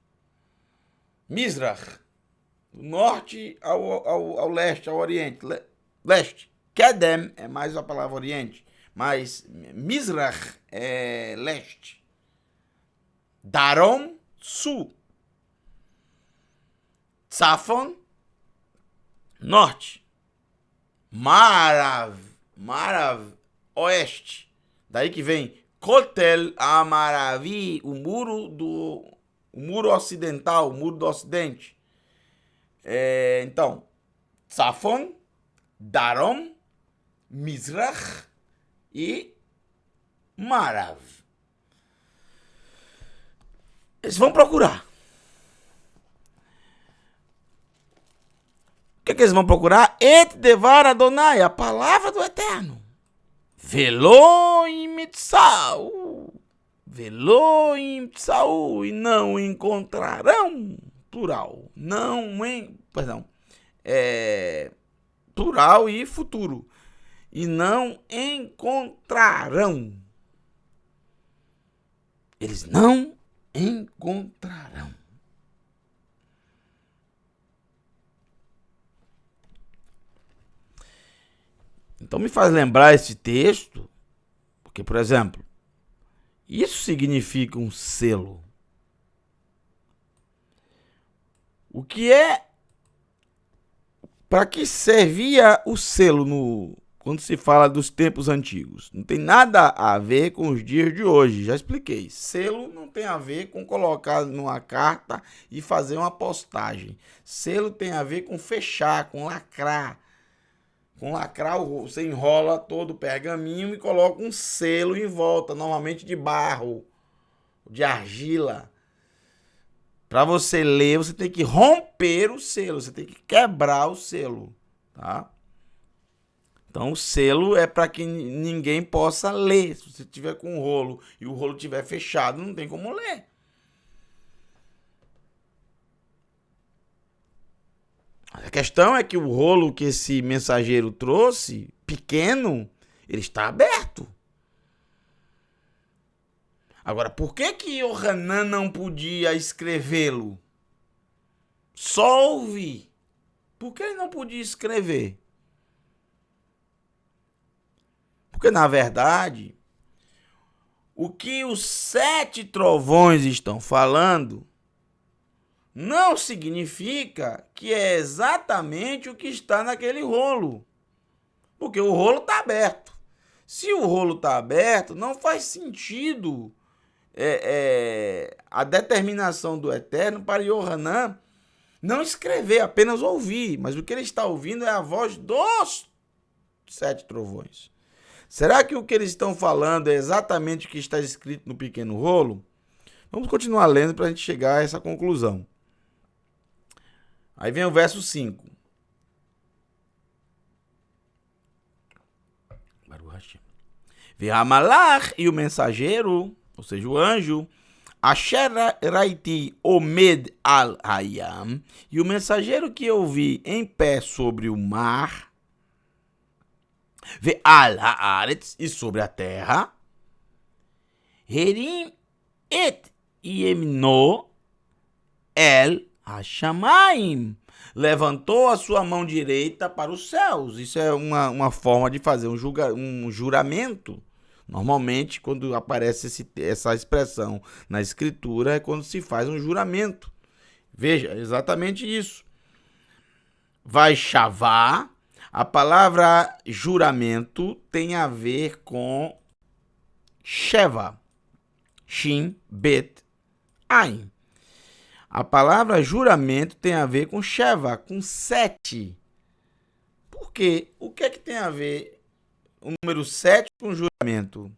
Mizrach. Do norte ao leste, ao oriente. Leste. Kedem é mais a palavra oriente. Mas Mizrach é leste. Darom, sul. Tzafon, norte. Marav, oeste. Daí que vem Kotel Amaravi, o muro ocidental, o muro do ocidente. Então, Tzafon, Darom, Mizrach e Marav. Eles vão procurar. O que eles vão procurar? Et devar Adonai, a palavra do Eterno. Velo imitzau. E não encontrarão. Plural. Plural e futuro. E não encontrarão. Eles não encontrarão. Então me faz lembrar esse texto, porque, por exemplo, isso significa um selo. O que é, para que servia o selo quando se fala dos tempos antigos? Não tem nada a ver com os dias de hoje, já expliquei. Selo não tem a ver com colocar numa carta e fazer uma postagem. Selo tem a ver com fechar, com lacrar. Com lacrar, você enrola todo o pergaminho e coloca um selo em volta, normalmente de barro, de argila. Para você ler, você tem que romper o selo, você tem que quebrar o selo, tá? Então, o selo é para que ninguém possa ler. Se você tiver com um rolo e o rolo estiver fechado, não tem como ler. A questão é que o rolo que esse mensageiro trouxe, pequeno, ele está aberto. Agora, por que Yohanan não podia escrevê-lo? Só ouvir. Por que ele não podia escrever? Porque, na verdade, o que os 7 trovões estão falando não significa que é exatamente o que está naquele rolo. Porque o rolo está aberto. Se o rolo está aberto, não faz sentido a determinação do Eterno para Yohanan não escrever, apenas ouvir. Mas o que ele está ouvindo é a voz dos 7 trovões. Será que o que eles estão falando é exatamente o que está escrito no pequeno rolo? Vamos continuar lendo para a gente chegar a essa conclusão. Aí vem o verso 5. Ve'hamalach, e o mensageiro, ou seja, o anjo, Asher raiti omed al hayam, e o mensageiro que eu vi em pé sobre o mar, ve'al haaretz, e sobre a terra, herim et yemno el hashamayim, levantou a sua mão direita para os céus. Isso é uma forma de fazer um juramento. Normalmente, quando aparece essa expressão na escritura, é quando se faz um juramento. Veja, exatamente isso. Vai chavar. A palavra juramento tem a ver com Sheva. Shin, Bet, Ain. A palavra juramento tem a ver com Sheva, com 7. Por quê? O que é que tem a ver o número 7 com juramento?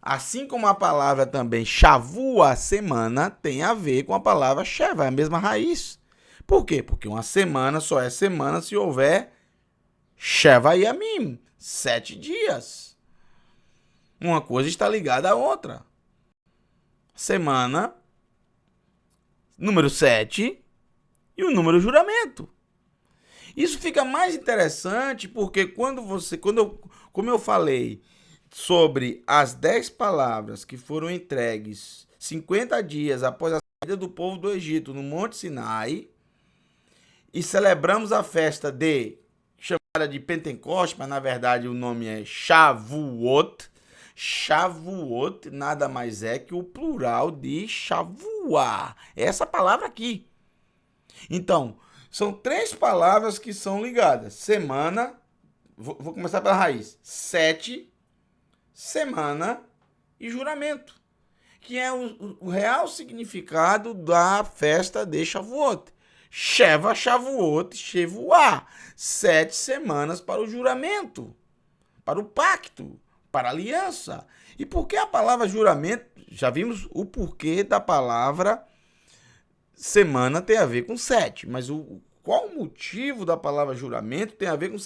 Assim como a palavra também Shavua, semana, tem a ver com a palavra Sheva, é a mesma raiz. Por quê? Porque uma semana só é semana se houver Sheva Yamim, 7 dias. Uma coisa está ligada à outra. Semana, número 7 e o número juramento. Isso fica mais interessante porque como eu falei sobre as 10 palavras que foram entregues 50 dias após a saída do povo do Egito no Monte Sinai, e celebramos a festa chamada de Pentecostes, mas na verdade o nome é Shavuot. Shavuot nada mais é que o plural de Shavua. Essa palavra aqui. Então, são 3 palavras que são ligadas. Semana, vou começar pela raiz. 7, semana e juramento. Que é o real significado da festa de Shavuot. Sheva, Shavuot, Shevuah. 7 semanas para o juramento, para o pacto, para a aliança. E por que a palavra juramento? Já vimos o porquê da palavra semana tem a ver com 7. Mas qual o motivo da palavra juramento tem a ver com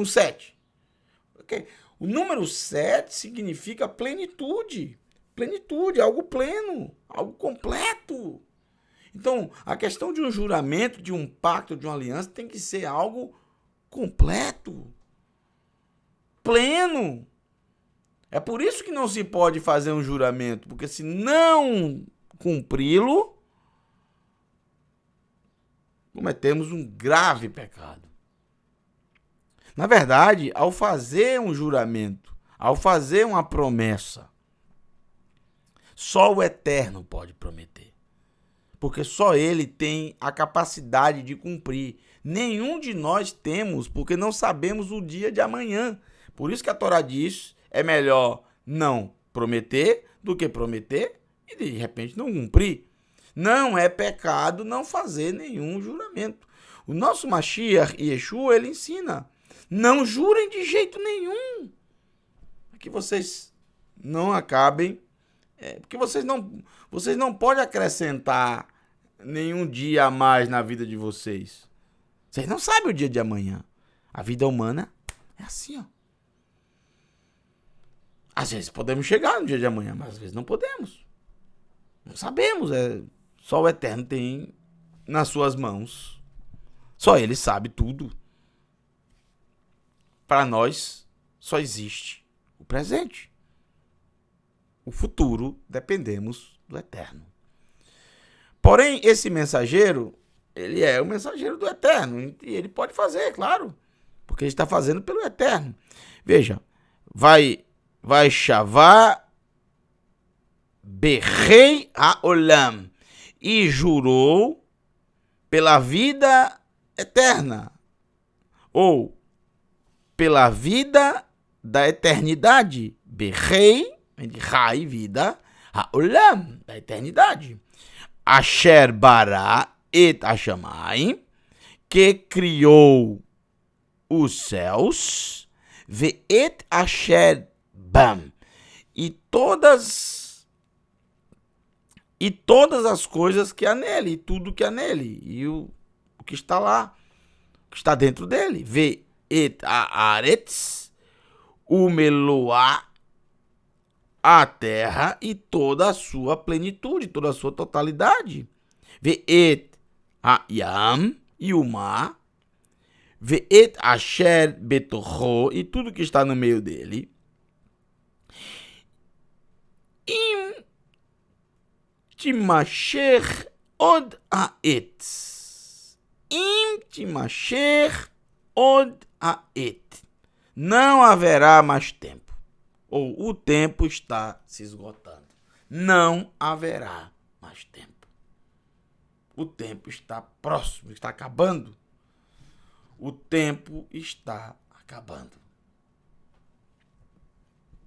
7? Okay. O número 7 significa plenitude. Plenitude, algo pleno, algo completo. Então, a questão de um juramento, de um pacto, de uma aliança, tem que ser algo completo, pleno. É por isso que não se pode fazer um juramento, porque se não cumpri-lo, cometemos um grave pecado. Na verdade, ao fazer um juramento, ao fazer uma promessa, só o Eterno pode prometer. Porque só ele tem a capacidade de cumprir. Nenhum de nós temos, porque não sabemos o dia de amanhã. Por isso que a Torá diz, é melhor não prometer do que prometer e de repente não cumprir. Não é pecado não fazer nenhum juramento. O nosso Mashiach Yeshua, ele ensina, não jurem de jeito nenhum. Que vocês não acabem, porque vocês não podem acrescentar nenhum dia a mais na vida de vocês. Vocês não sabem o dia de amanhã. A vida humana é assim, ó. Às vezes podemos chegar no dia de amanhã, mas às vezes não podemos. Não sabemos. Só o Eterno tem nas suas mãos. Só ele sabe tudo. Para nós, só existe o presente. O futuro dependemos do Eterno. Porém, esse mensageiro, ele é o mensageiro do Eterno. E ele pode fazer, claro. Porque ele está fazendo pelo Eterno. Veja, vai chavar Berrei Haolam. e jurou pela vida eterna, ou pela vida da eternidade. Berrei, Rai, vida, Haolam, da eternidade. Asher bara et Hashamayim, que criou os céus, ve et asher bam, e todas as coisas que há nele, e tudo que há nele, e o que está lá, o que está dentro dele. Ve et haaretz, o meloá, a terra e toda a sua plenitude, toda a sua totalidade. Ve et hayam, e o mar. Ve et asher betocho, e tudo que está no meio dele. Im timasher od haet. Im timasher od haet. Não haverá mais tempo. Ou o tempo está se esgotando. Não haverá mais tempo. O tempo está próximo, está acabando. O tempo está acabando.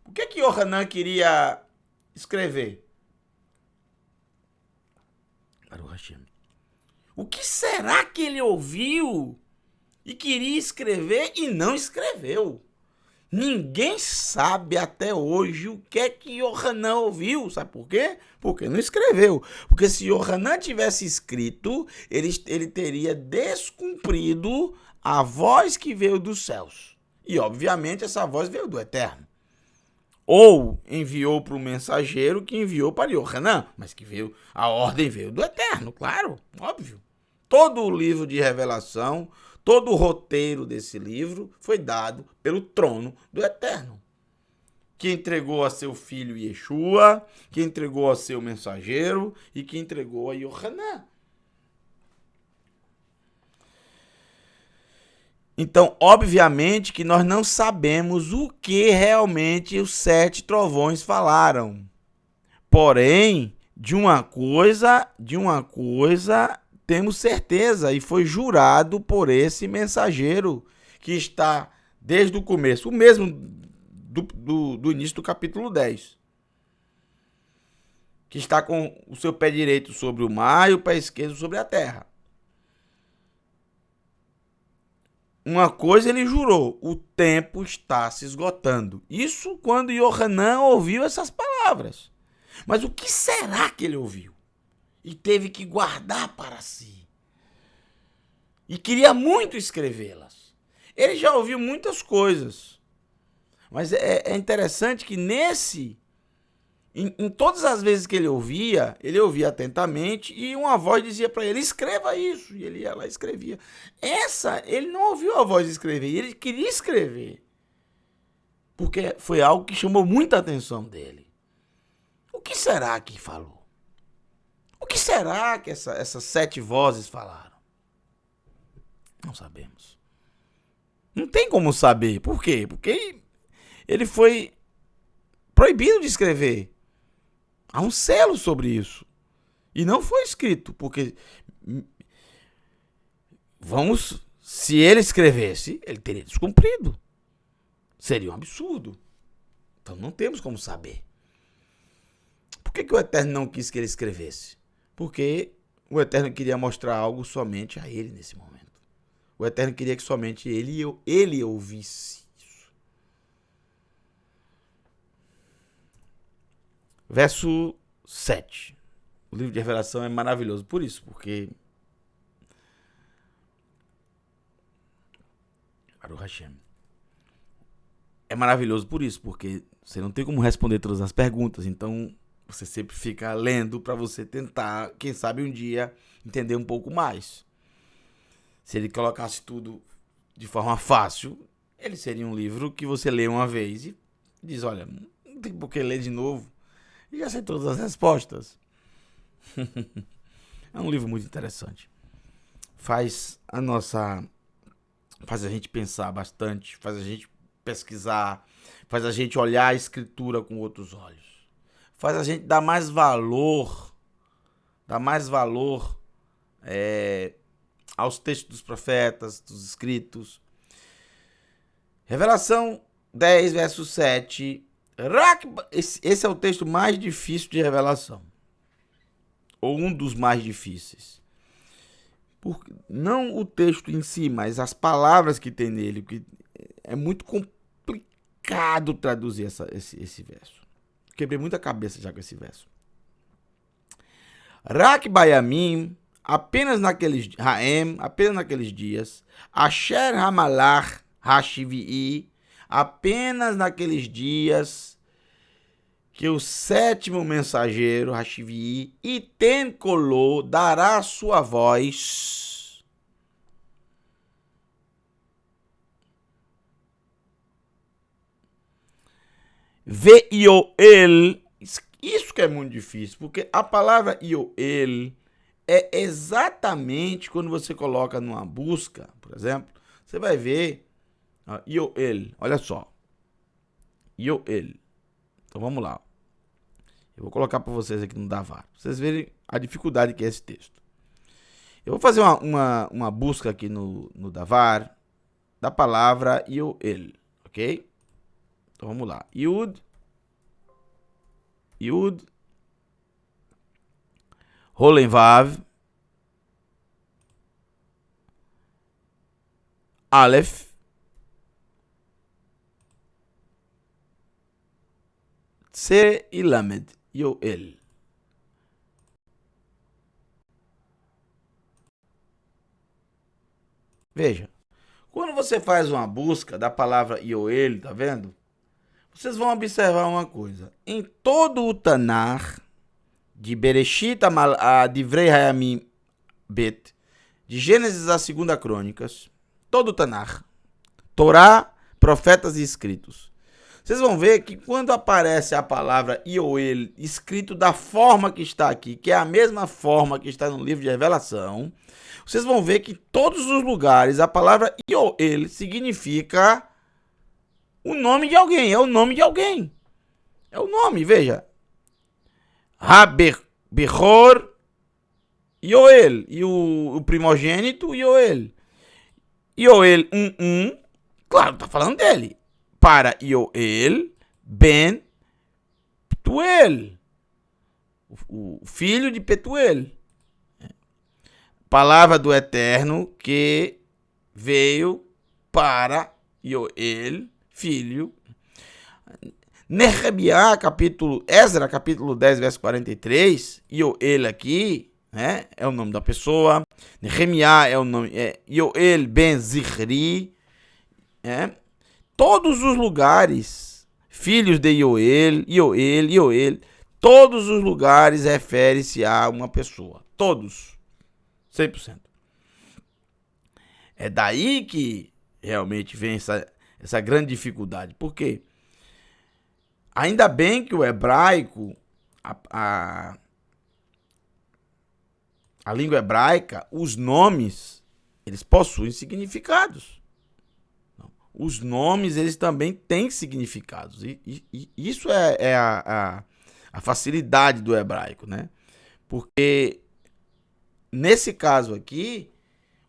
O que Yohanan queria escrever? O que será que ele ouviu e queria escrever e não escreveu? Ninguém sabe até hoje o que Yohanan ouviu. Sabe por quê? Porque não escreveu. Porque se Yohanan tivesse escrito, ele teria descumprido a voz que veio dos céus. E, obviamente, essa voz veio do Eterno. Ou enviou para o mensageiro que enviou para Yohanan, mas que veio, a ordem veio do Eterno, claro, óbvio. Todo o livro de revelação, todo o roteiro desse livro foi dado pelo trono do Eterno, que entregou a seu filho Yeshua, que entregou a seu mensageiro e que entregou a Yohanan. Então, obviamente que nós não sabemos o que realmente os 7 trovões falaram. Porém, de uma coisa temos certeza, e foi jurado por esse mensageiro que está desde o começo, o mesmo do início do capítulo 10. Que está com o seu pé direito sobre o mar e o pé esquerdo sobre a terra. Uma coisa ele jurou: o tempo está se esgotando. Isso quando Yohanan ouviu essas palavras. Mas o que será que ele ouviu? E teve que guardar para si. E queria muito escrevê-las. Ele já ouviu muitas coisas. Mas é interessante que em todas as vezes que ele ouvia atentamente e uma voz dizia para ele: escreva isso. E ele ia lá e escrevia. Ele não ouviu a voz escrever, ele queria escrever. Porque foi algo que chamou muita atenção dele. O que será que falou? O que será que essas 7 vozes falaram? Não sabemos. Não tem como saber. Por quê? Porque ele foi proibido de escrever. Há um selo sobre isso. E não foi escrito, porque se ele escrevesse, ele teria descumprido. Seria um absurdo. Então não temos como saber. Por que o Eterno não quis que ele escrevesse? Porque o Eterno queria mostrar algo somente a ele nesse momento. O Eterno queria que somente ele ouvisse isso. Verso 7. O livro de Revelação é maravilhoso por isso, porque é maravilhoso por isso, porque você não tem como responder todas as perguntas, então você sempre fica lendo para você tentar, quem sabe um dia, entender um pouco mais. Se ele colocasse tudo de forma fácil, ele seria um livro que você lê uma vez e diz: olha, não tem por que ler de novo. E já sei todas as respostas. É um livro muito interessante. Faz a gente pensar bastante, faz a gente pesquisar, faz a gente olhar a escritura com outros olhos. Faz a gente dar mais valor dá mais valor aos textos dos profetas, dos escritos. Revelação 10, verso 7. Esse é o texto mais difícil de Revelação. Ou um dos mais difíceis. Não o texto em si, mas as palavras que tem nele. Porque é muito complicado traduzir esse verso. Quebrei muita cabeça já com esse verso. Rak Bayamim, apenas naqueles dias. Asher Hamalach Hashivi'i, apenas naqueles dias que o sétimo mensageiro, Hashivi'i, Iten Kolô, dará sua voz. Ve'ioel, isso que é muito difícil, porque a palavra Ioel é exatamente quando você coloca numa busca, por exemplo, você vai ver Ioel, olha só. Ioel. Então vamos lá. Eu vou colocar para vocês aqui no Davar, pra vocês verem a dificuldade que é esse texto. Eu vou fazer uma busca aqui no Davar da palavra Ioel, ok? Então vamos lá. Yud, Rolen Vav, Aleph, Tse e Lamed, Yoel. Veja, quando você faz uma busca da palavra Yoel, tá vendo? Vocês vão observar uma coisa. Em todo o Tanar, de Bereshit a Divrei Hayamim Bet, de Gênesis a 2 Crônicas, todo o Tanar, Torá, profetas e escritos. Vocês vão ver que quando aparece a palavra Ioel escrito da forma que está aqui, que é a mesma forma que está no livro de Revelação, vocês vão ver que em todos os lugares a palavra Ioel significa o nome de alguém, é o nome de alguém. É o nome, veja. Bechor, Ioel, e o primogênito, Ioel. Ioel 1, claro, tá falando dele. Para Ioel ben Petuel, o filho de Petuel. Palavra do Eterno que veio para Ioel, filho. Nehemiah, Esdra, capítulo 10, verso 43, Ioel aqui, né, é o nome da pessoa. Nehemiah é o nome, Ioel ben Zichri, todos os lugares, filhos de Ioel, todos os lugares refere-se a uma pessoa. Todos. 100%. É daí que realmente vem essa grande dificuldade. Por quê? Ainda bem que o hebraico, a língua hebraica, os nomes, eles possuem significados. Os nomes, eles também têm significados. E isso é a facilidade do hebraico, né? Porque, nesse caso aqui,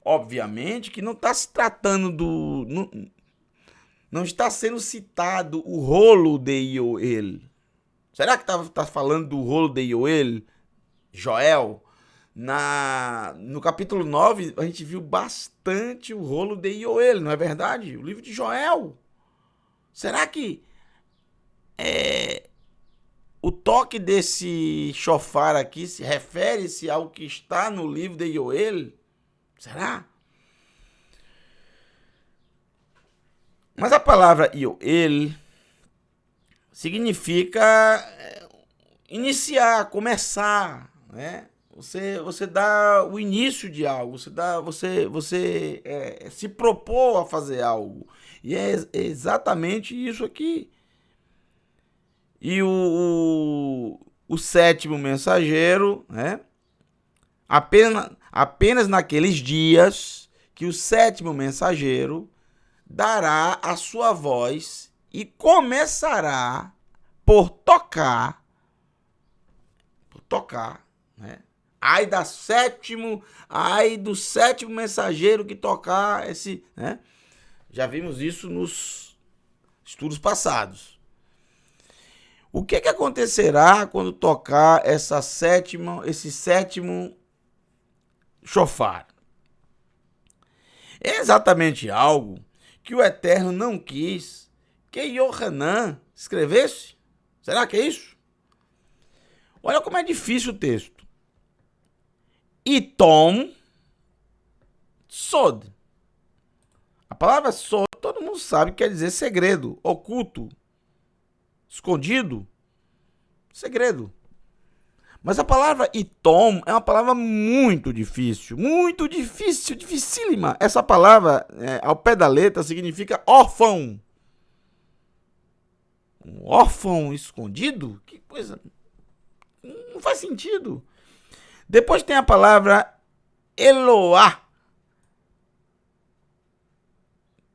obviamente que não está se tratando não está sendo citado o rolo de Ioel. Será que está falando do rolo de Ioel? Joel? No capítulo 9, a gente viu bastante o rolo de Ioel, não é verdade? O livro de Joel. Será que o toque desse shofar aqui se refere-se ao que está no livro de Ioel? Será? Mas a palavra Ioel significa iniciar, começar, né? Você dá o início de algo, você se propôs a fazer algo. E é exatamente isso aqui. E o sétimo mensageiro, né? Apenas naqueles dias que o sétimo mensageiro dará a sua voz e começará por tocar, né, Ai do sétimo mensageiro que tocar esse, né? Já vimos isso nos estudos passados. O que acontecerá quando tocar esse sétimo chofar? É exatamente algo que o Eterno não quis que Yohanan escrevesse? Será que é isso? Olha como é difícil o texto. Itom Sod. A palavra Sod, todo mundo sabe que quer dizer segredo, oculto, escondido, segredo. Mas a palavra Itom é uma palavra muito difícil, dificílima. Essa palavra, ao pé da letra, significa órfão. Um órfão escondido? Que coisa... Não faz sentido. Depois tem a palavra Eloá,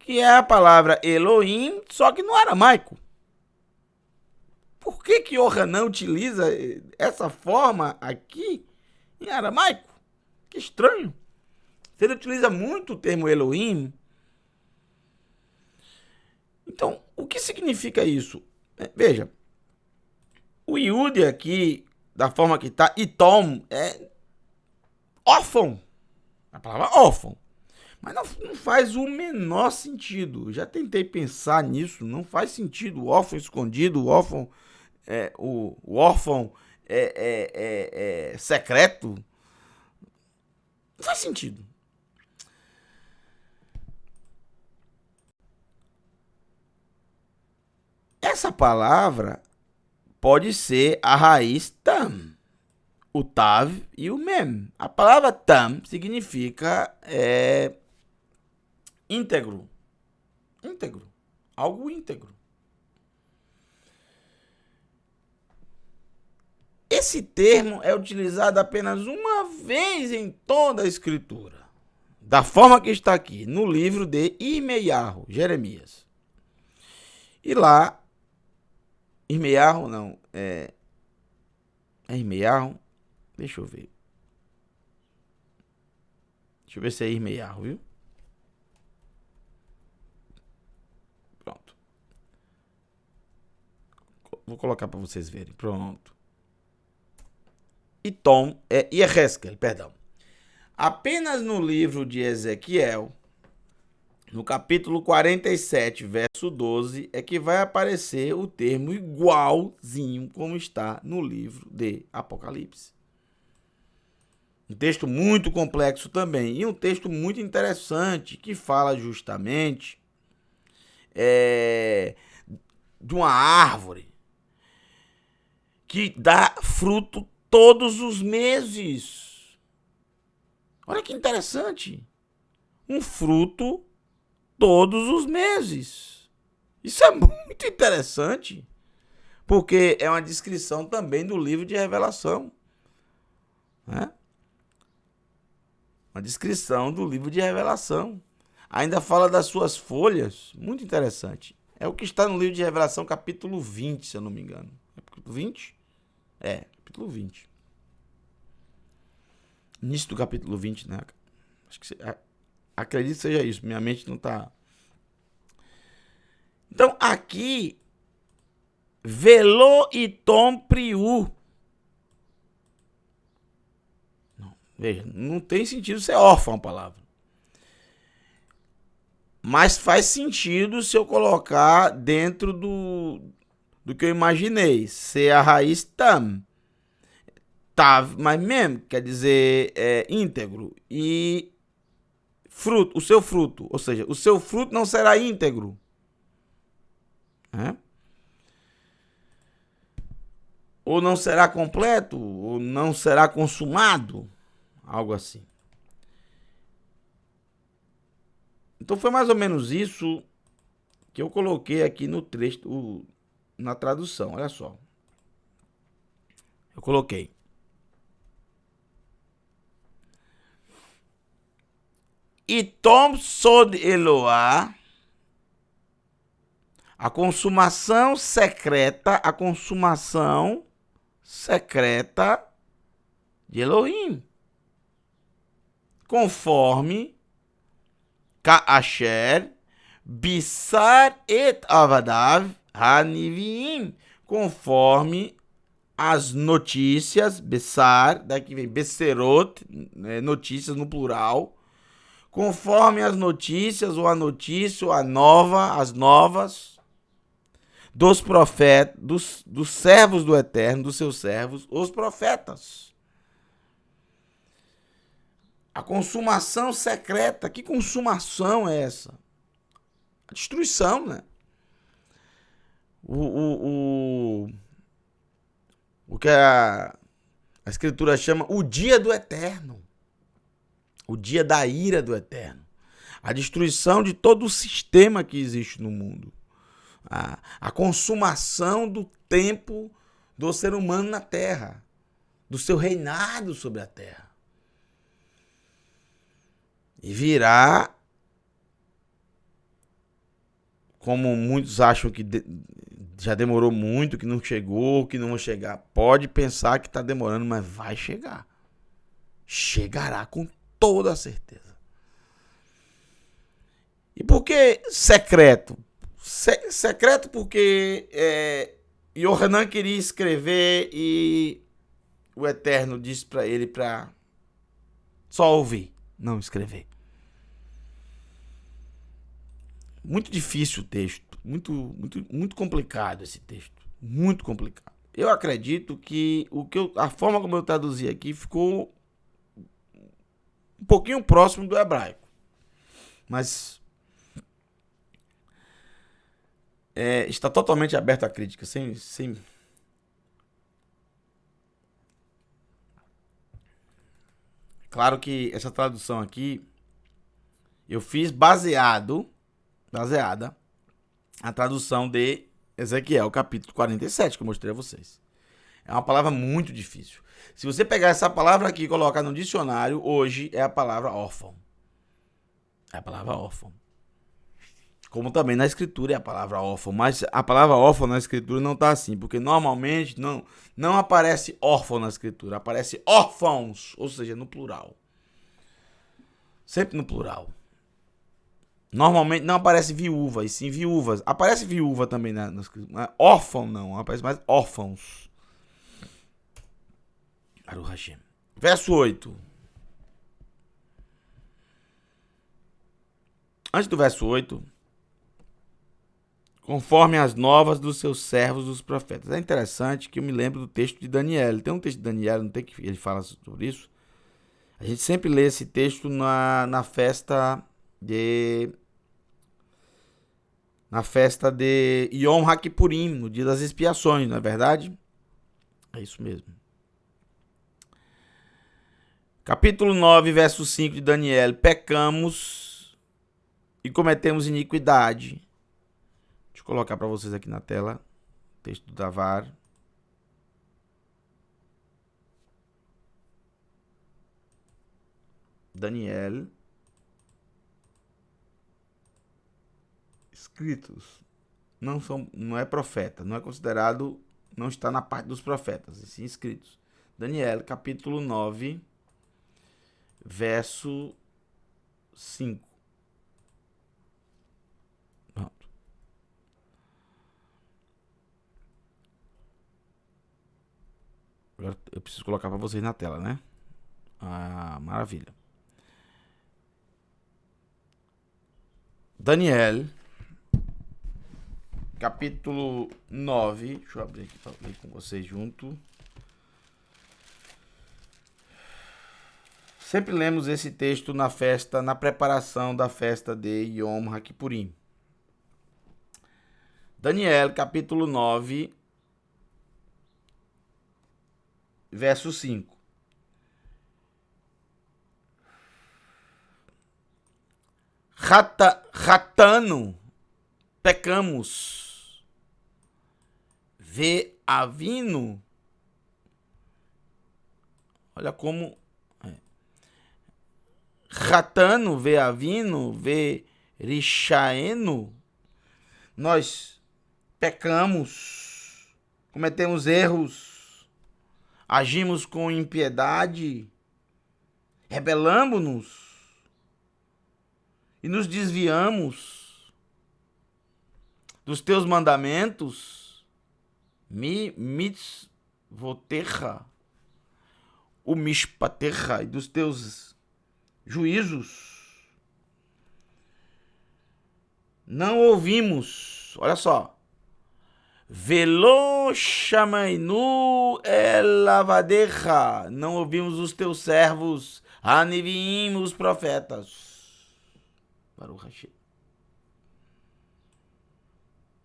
que é a palavra Elohim, só que no aramaico. Por que Yohanan utiliza essa forma aqui em aramaico? Que estranho. Se ele utiliza muito o termo Elohim. Então, o que significa isso? Veja, o Yud aqui, da forma que está, Itom, é órfão. A palavra órfão. Mas não faz o menor sentido. Já tentei pensar nisso, não faz sentido. O órfão escondido, o órfão... o órfão secreto. Não faz sentido. Essa palavra pode ser a raiz tam, o tav e o mem. A palavra tam significa íntegro. Íntegro. Algo íntegro. Esse termo é utilizado apenas uma vez em toda a Escritura, da forma que está aqui, no livro de Irmeiahu, Jeremias. E lá, Irmeiahu não, é Irmeiahu, deixa eu ver se é Irmeiahu, viu? Pronto. Vou colocar para vocês verem, pronto. Itom Yeheskel, perdão. Apenas no livro de Ezequiel, no capítulo 47, verso 12, é que vai aparecer o termo igualzinho como está no livro de Apocalipse. Um texto muito complexo também, e um texto muito interessante, que fala justamente de uma árvore que dá fruto todos os meses. Olha que interessante. Um fruto todos os meses. Isso é muito interessante, porque é uma descrição também do livro de Revelação, né? Uma descrição do livro de Revelação. Ainda fala das suas folhas, muito interessante. É o que está no livro de Revelação, capítulo 20, se eu não me engano. É capítulo 20? Capítulo 20. Início do capítulo 20, né? Acho que acredito que seja isso. Minha mente não está... Então, aqui, Velo Itom Priu. Veja, não tem sentido ser órfão a palavra. Mas faz sentido se eu colocar dentro do que eu imaginei. Ser a raiz tam. Tav, mas mesmo, quer dizer íntegro. E fruto, o seu fruto. Ou seja, o seu fruto não será íntegro. Ou não será completo, ou não será consumado. Algo assim. Então foi mais ou menos isso que eu coloquei aqui no texto, na tradução. Olha só. Eu coloquei. Itom Sod Eloá, a consumação secreta de Elohim. Conforme Ka'asher Bissar et Avadav Haniviim. Conforme as notícias, Bessar, daqui vem Besserot, notícias no plural. Conforme as notícias, ou a notícia, ou a nova, as novas dos profetas, dos servos do Eterno, dos seus servos, os profetas. A consumação secreta. Que consumação é essa? A destruição, né? O que a Escritura chama o dia do Eterno. O dia da ira do Eterno. A destruição de todo o sistema que existe no mundo. A consumação do tempo do ser humano na Terra. Do seu reinado sobre a Terra. E virá, como muitos acham que já demorou muito, que não chegou, que não vai chegar. Pode pensar que está demorando, mas vai chegar. Chegará com toda a certeza. E por que secreto? Secreto porque Yohanan queria escrever e o Eterno disse para ele para só ouvir, não escrever. Muito difícil o texto, muito complicado esse texto, muito complicado. Eu acredito que a forma como eu traduzi aqui ficou um pouquinho próximo do hebraico, mas está totalmente aberto à crítica, sem... Claro que essa tradução aqui eu fiz baseada a tradução de Ezequiel, capítulo 47, que eu mostrei a vocês. É uma palavra muito difícil. Se você pegar essa palavra aqui e colocar no dicionário, hoje é a palavra órfão. É a palavra órfão. Como também na escritura é a palavra órfão. Mas a palavra órfão na escritura não está assim, porque normalmente não aparece órfão na escritura, aparece órfãos, ou seja, no plural. Sempre no plural. Normalmente não aparece viúva, e sim viúvas. Aparece viúva também na escritura. Órfão não, aparece mais órfãos. Baruch Hashem. Verso 8. Antes do verso 8, conforme as novas dos seus servos, os profetas. É interessante que eu me lembro do texto de Daniel. Tem um texto de Daniel, não tem que ele fala sobre isso. A gente sempre lê esse texto na festa de Yom HaKippurim, no dia das expiações, não é verdade? É isso mesmo. Capítulo 9, verso 5 de Daniel. Pecamos e cometemos iniquidade. Deixa eu colocar para vocês aqui na tela. Texto do Davar. Daniel. Escritos. Não é profeta. Não é considerado. Não está na parte dos profetas. E sim escritos. Daniel, capítulo 9, verso 5. Pronto. Agora eu preciso colocar para vocês na tela, né? Ah, maravilha. Daniel, capítulo 9. Deixa eu abrir aqui para ler com vocês junto. Sempre lemos esse texto na preparação da festa de Yom HaKippurim. Daniel, capítulo 9, verso 5. Ratano, pecamos. Ve avino. Olha como... Ratano, ve avino, ve rishaeno. Nós pecamos, cometemos erros agimos com impiedade, rebelamos-nos e nos desviamos dos teus mandamentos, mitzvotecha, o mishpatecha, e dos teus juízos. Não ouvimos, olha só, velo shamainu elavadecha, não ouvimos os teus servos, anivim, os profetas. Baruch Hashem.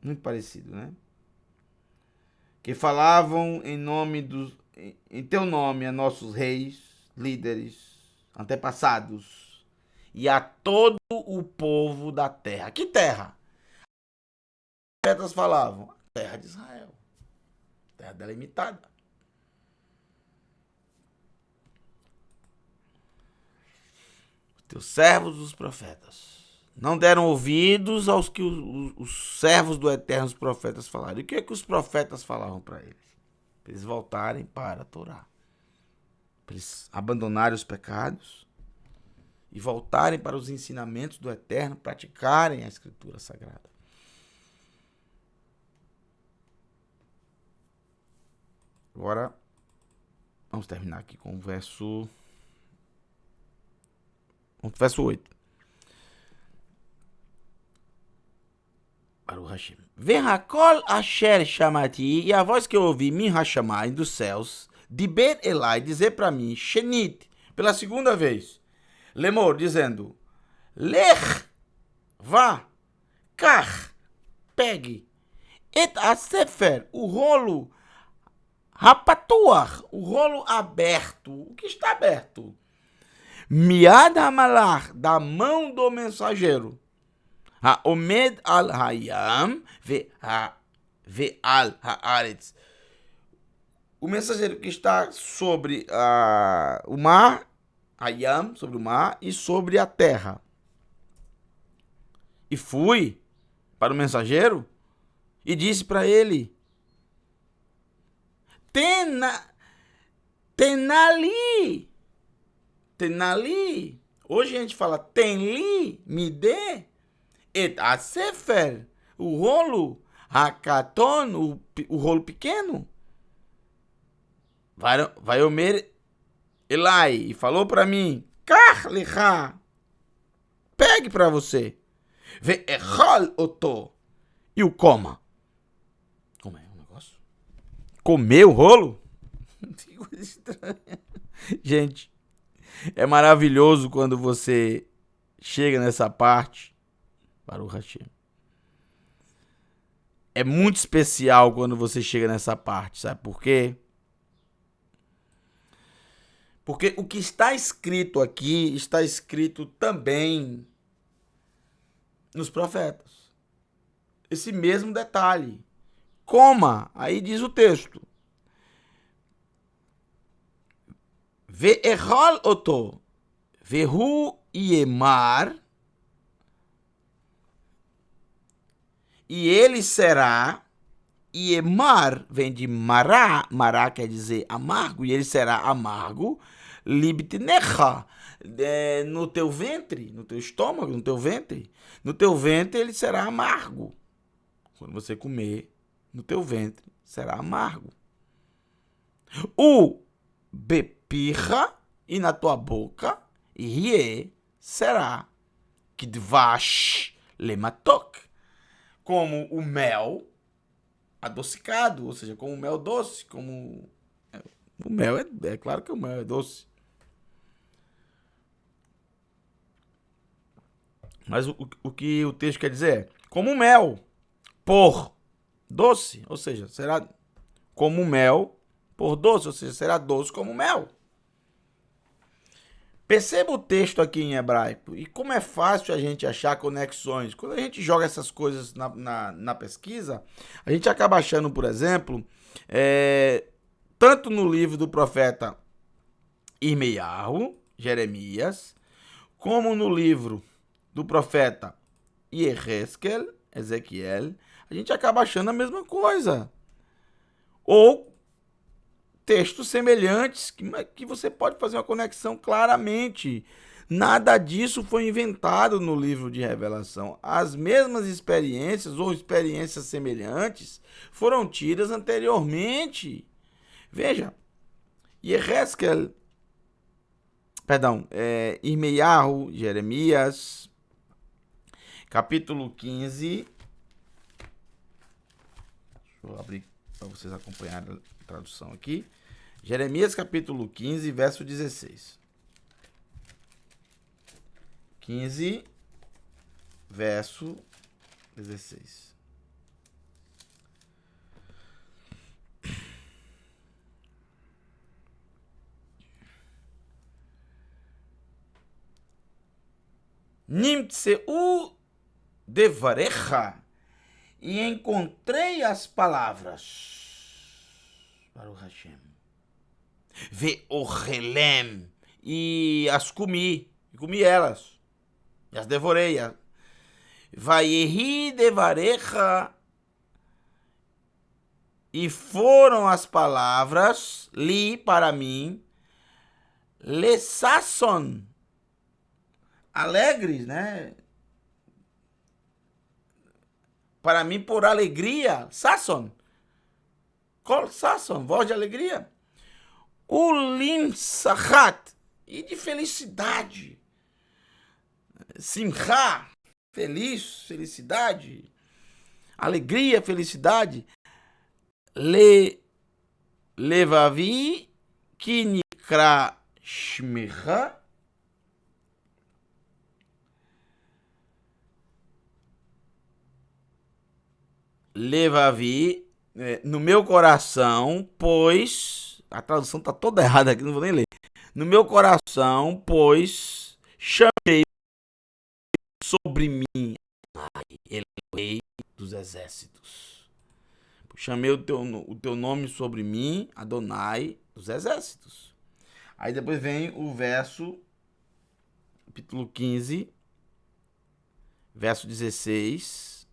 Muito parecido, né? Que falavam em teu nome a nossos reis, líderes, antepassados, e a todo o povo da terra. Que terra? Os profetas falavam, a terra de Israel, terra delimitada. Os teus servos, os profetas, não deram ouvidos aos que os servos do Eterno, os profetas, falaram. E o que é que os profetas falavam para eles? Para eles voltarem para a Torá, para eles abandonarem os pecados e voltarem para os ensinamentos do Eterno, praticarem a Escritura Sagrada. Agora, vamos terminar aqui com o verso 8. Baruch Hashem. Verrakol asher shamati, e a voz que eu ouvi, min hashamayim, dos céus, diber elai, dizer para mim, shenit, pela segunda vez, lemor, dizendo, lech, vá, kach, pegue, et a sefer, o rolo, rapatuar, o rolo aberto, o que está aberto? Miad hamalar, da mão do mensageiro, ha-omed al hayam ve-al haaretz, o mensageiro que está sobre o mar, hayam, sobre o mar, e sobre a terra. E fui para o mensageiro e disse para ele, tenali, hoje a gente fala tenli, me dê, et a sefer, o rolo, hakaton, o rolo pequeno, vai omer Elai, e falou para mim, kach lecha, pegue para você, ve'echal oto, e o coma. Como é o negócio? Comer o rolo? Que coisa estranha. Gente, é maravilhoso quando você chega nessa parte. Baruch Hashem. É muito especial quando você chega nessa parte, sabe por quê? Porque o que está escrito aqui, está escrito também nos profetas. Esse mesmo detalhe. Coma, aí diz o texto. Ve'echal oto, vehu yemar, e ele será, yemar vem de mará, mará quer dizer amargo, e ele será amargo, libtnecha, no teu ventre, no teu estômago, no teu ventre ele será amargo. Quando você comer, no teu ventre será amargo. O bepirra, e na tua boca, e rie, será kidvash lematok, como o mel adocicado, ou seja, como o mel doce, como o mel é claro que o mel é doce. Mas o que o texto quer dizer é como mel por doce, ou seja, será como mel por doce, ou seja, será doce como mel. Perceba o texto aqui em hebraico e como é fácil a gente achar conexões. Quando a gente joga essas coisas na pesquisa, a gente acaba achando, por exemplo, tanto no livro do profeta Irmeiahu, Jeremias, como no livro do profeta Yehezkel, Ezequiel, a gente acaba achando a mesma coisa. Ou textos semelhantes que você pode fazer uma conexão claramente. Nada disso foi inventado no livro de Revelação. As mesmas experiências ou experiências semelhantes foram tidas anteriormente. Veja, Irmeiahu, Jeremias, capítulo 15. Deixa eu abrir para vocês acompanharem a tradução aqui. Jeremias, capítulo 15, verso 16. 15, verso 16. Nimtseu devarecha, e encontrei as palavras. Baruch Hashem. Ve'ochelem, e as comi elas, e as devorei. Vayehi devarecha, e foram as palavras, li para mim, lesasson, alegres, né? Para mim, por alegria, sasson. Kol sasson, voz de alegria. Ulim sachat, e de felicidade. Simcha, felicidade. Alegria, felicidade. Levavi, kinikra shmecha. Levavi, no meu coração, pois... A tradução está toda errada aqui, não vou nem ler. No meu coração, pois, chamei sobre mim, Eloi dos exércitos. Chamei o teu nome sobre mim, Adonai dos exércitos. Aí depois vem o verso, capítulo 15, verso 16.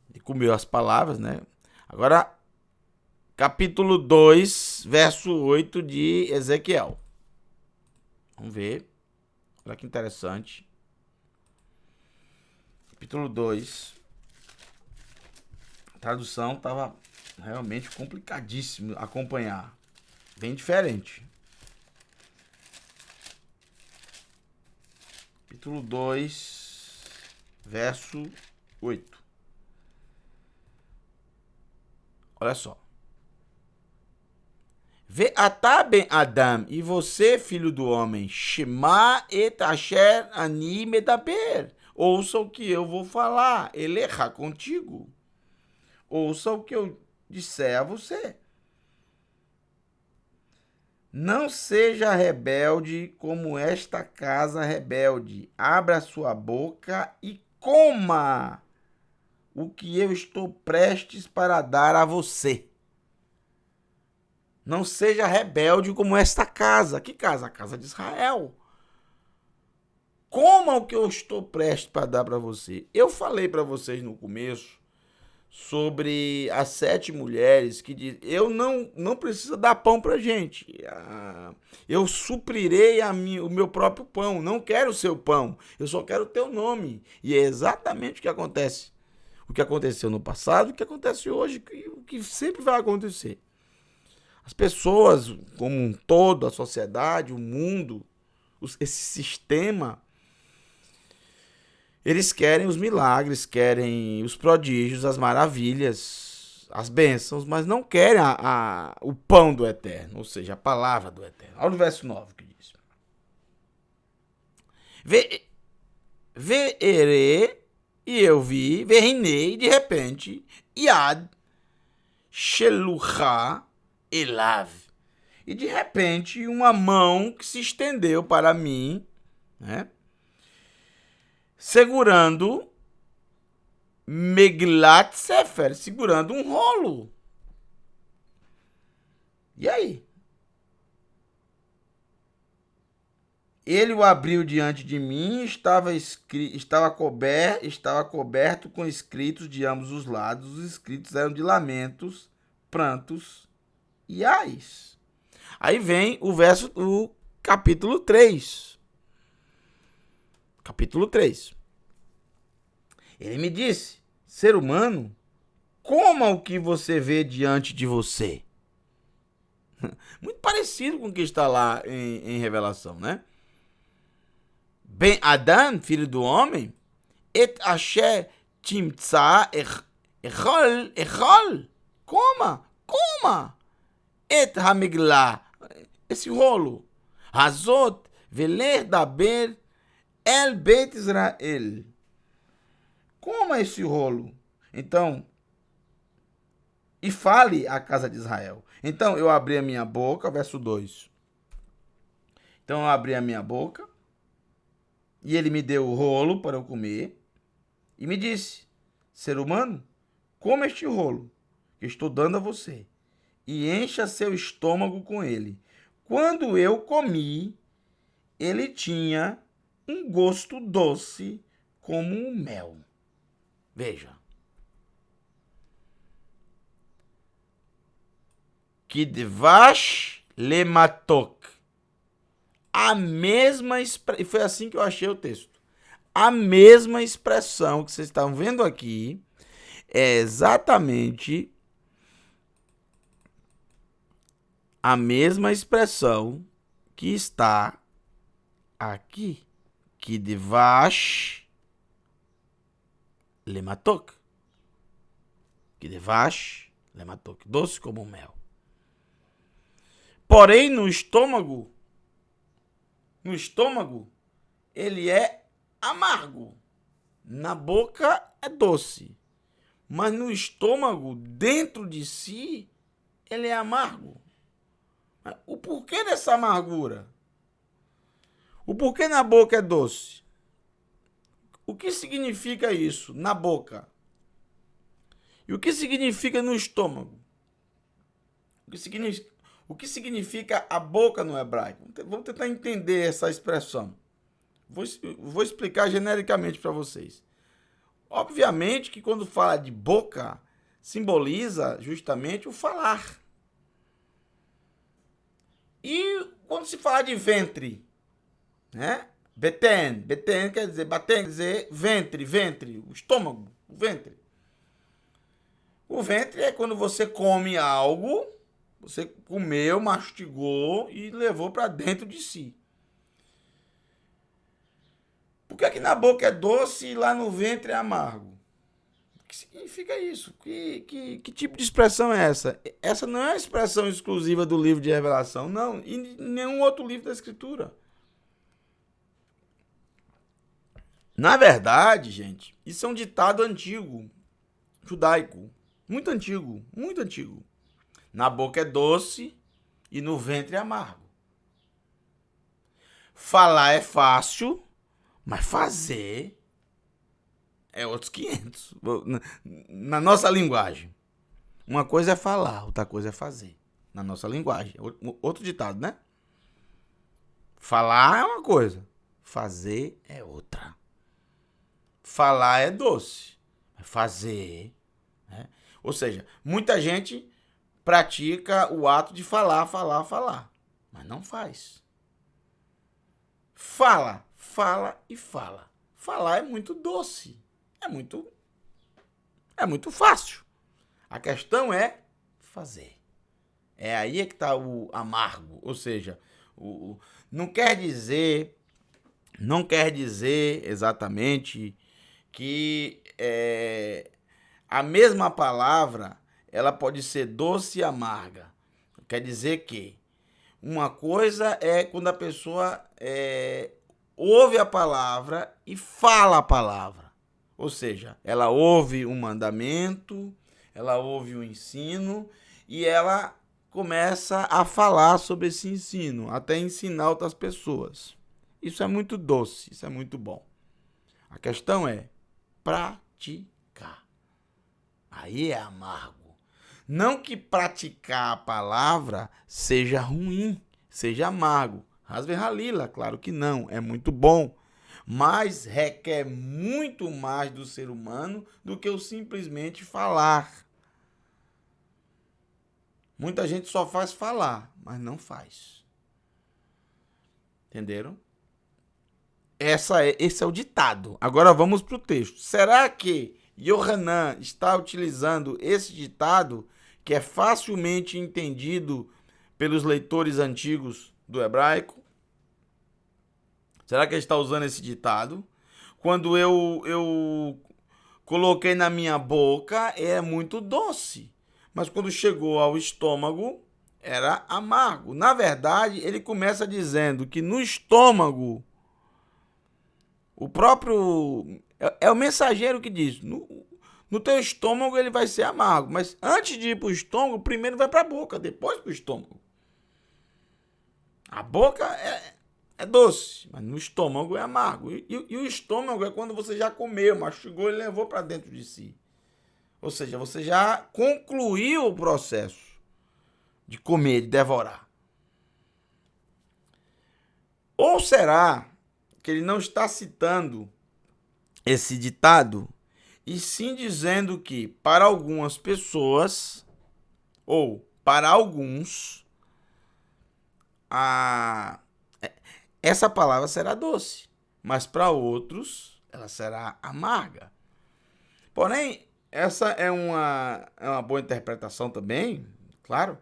Ele comeu as palavras, né? Agora, capítulo 2, verso 8 de Ezequiel. Vamos ver. Olha que interessante. Capítulo 2. A tradução estava realmente complicadíssimo acompanhar. Bem diferente. Capítulo 2, verso 8. Olha só. Ve'atá ben Adam, e você, filho do homem, Shema et asher ani medaber. Ouça o que eu vou falar, elecha contigo. Ouça o que eu disser a você. Não seja rebelde como esta casa rebelde. Abra sua boca e coma o que eu estou prestes para dar a você. Não seja rebelde como esta casa. Que casa? A casa de Israel. Coma o que eu estou prestes para dar para você. Eu falei para vocês no começo sobre as 7 mulheres que dizem, eu não preciso dar pão para gente. Eu suprirei o meu próprio pão. Não quero o seu pão. Eu só quero o teu nome. E é exatamente o que acontece. O que aconteceu no passado, o que acontece hoje, o que sempre vai acontecer. As pessoas, como um todo, a sociedade, o mundo, esse sistema, eles querem os milagres, querem os prodígios, as maravilhas, as bênçãos, mas não querem o pão do Eterno, ou seja, a palavra do Eterno. Olha o verso 9 que diz. Ve'ere, e eu vi, ve'rinei, de repente, Yad Shelucha Elav. E de repente, uma mão que se estendeu para mim, né? Segurando Megillat Sefer, segurando um rolo. E aí? Ele o abriu diante de mim, estava coberto com escritos de ambos os lados. Os escritos eram de lamentos prantos e ais. Aí vem o verso do capítulo 3. Capítulo 3. Ele me disse, ser humano, coma o que você vê diante de você. Muito parecido com o que está lá em Revelação, né? Ben Adam, filho do homem, et asher timtza echol, coma, et hamiglah, esse rolo, hazot veler daber el bet Israel, coma esse rolo, então, e fale à casa de Israel. Então eu abri a minha boca, verso 2. Então eu abri a minha boca, e ele me deu o rolo para eu comer, e me disse, ser humano, coma este rolo que estou dando a você, e encha seu estômago com ele. Quando eu comi, ele tinha um gosto doce como o mel. Veja. Kidvash lematok. A mesma expressão, e foi assim que eu achei o texto. A mesma expressão que vocês estão vendo aqui é exatamente a mesma expressão que está aqui. Kidvash lematok. Kidvash lematok. Doce como mel. Porém, no estômago, ele é amargo. Na boca é doce. Mas no estômago, dentro de si, ele é amargo. O porquê dessa amargura? O porquê na boca é doce? O que significa isso na boca? E o que significa no estômago? O que significa a boca no hebraico? Vamos tentar entender essa expressão. Vou explicar genericamente para vocês. Obviamente que quando fala de boca, simboliza justamente o falar. E quando se fala de ventre, né? Beten quer dizer, baten quer dizer ventre, o estômago, o ventre. O ventre é quando você come algo, você comeu, mastigou e levou para dentro de si. Por que aqui na boca é doce e lá no ventre é amargo? O que significa isso? Que tipo de expressão é essa? Essa não é a expressão exclusiva do livro de Revelação, não. E nenhum outro livro da Escritura. Na verdade, gente, isso é um ditado antigo, judaico. Muito antigo, muito antigo. Na boca é doce e no ventre é amargo. Falar é fácil, mas fazer é outros 500. Na nossa linguagem. Uma coisa é falar, outra coisa é fazer. Na nossa linguagem. Outro ditado, né? Falar é uma coisa, fazer é outra. Falar é doce, fazer, né? Ou seja, muita gente pratica o ato de falar, mas não faz. Fala e fala. Falar é muito doce, é muito fácil. A questão é fazer. É aí que está o amargo, ou seja, não quer dizer exatamente que a mesma palavra ela pode ser doce e amarga. Quer dizer que uma coisa é quando a pessoa ouve a palavra e fala a palavra. Ou seja, ela ouve um mandamento, ela ouve um ensino e ela começa a falar sobre esse ensino, até ensinar outras pessoas. Isso é muito doce, isso é muito bom. A questão é praticar. Aí é amargo. Não que praticar a palavra seja ruim, seja amargo. Hasve halila, claro que não, é muito bom. Mas requer muito mais do ser humano do que o simplesmente falar. Muita gente só faz falar, mas não faz. Entenderam? Esse é o ditado. Agora vamos para o texto. Será que Yohanan está utilizando esse ditado, que é facilmente entendido pelos leitores antigos do hebraico? Será que ele está usando esse ditado? Quando eu coloquei na minha boca, é muito doce. Mas quando chegou ao estômago, era amargo. Na verdade, ele começa dizendo que no estômago, o próprio... É o mensageiro que diz, no teu estômago ele vai ser amargo. Mas antes de ir para o estômago, primeiro vai para a boca, depois para o estômago. A boca é doce, mas no estômago é amargo. E o estômago é quando você já comeu, mastigou e levou para dentro de si. Ou seja, você já concluiu o processo de comer, de devorar. Ou será que ele não está citando esse ditado, e sim dizendo que para algumas pessoas, ou para alguns, essa palavra será doce, mas para outros ela será amarga. Porém, essa é uma boa interpretação também, claro,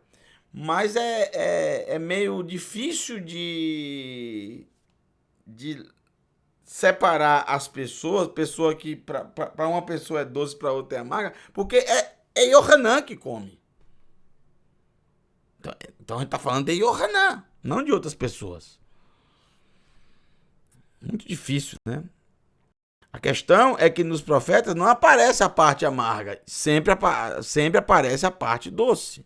mas é meio difícil de separar as pessoas, pessoa que para uma pessoa é doce, para outra é amarga, porque é Yohanan que come. Então a gente está falando de Yohanan, não de outras pessoas. Muito difícil, né? A questão é que nos profetas não aparece a parte amarga, sempre aparece a parte doce.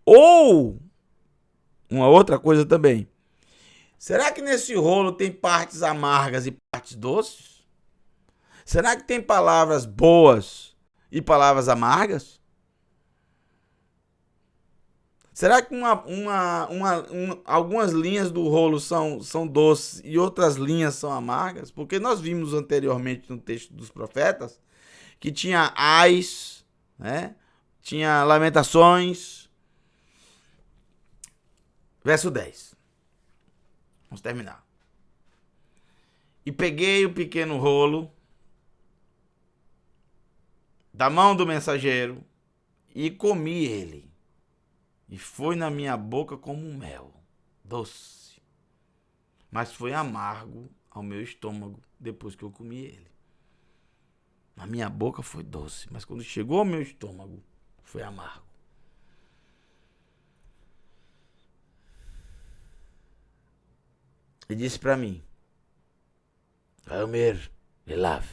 Ou, uma outra coisa também, será que nesse rolo tem partes amargas e partes doces? Será que tem palavras boas e palavras amargas? Será que algumas linhas do rolo são doces e outras linhas são amargas? Porque nós vimos anteriormente no texto dos profetas que tinha ais, né? Tinha lamentações. Verso 10. Vamos terminar. E peguei o pequeno rolo da mão do mensageiro e comi ele. E foi na minha boca como um mel, doce. Mas foi amargo ao meu estômago depois que eu comi ele. Na minha boca foi doce, mas quando chegou ao meu estômago, foi amargo. E disse para mim, Vayomer elav,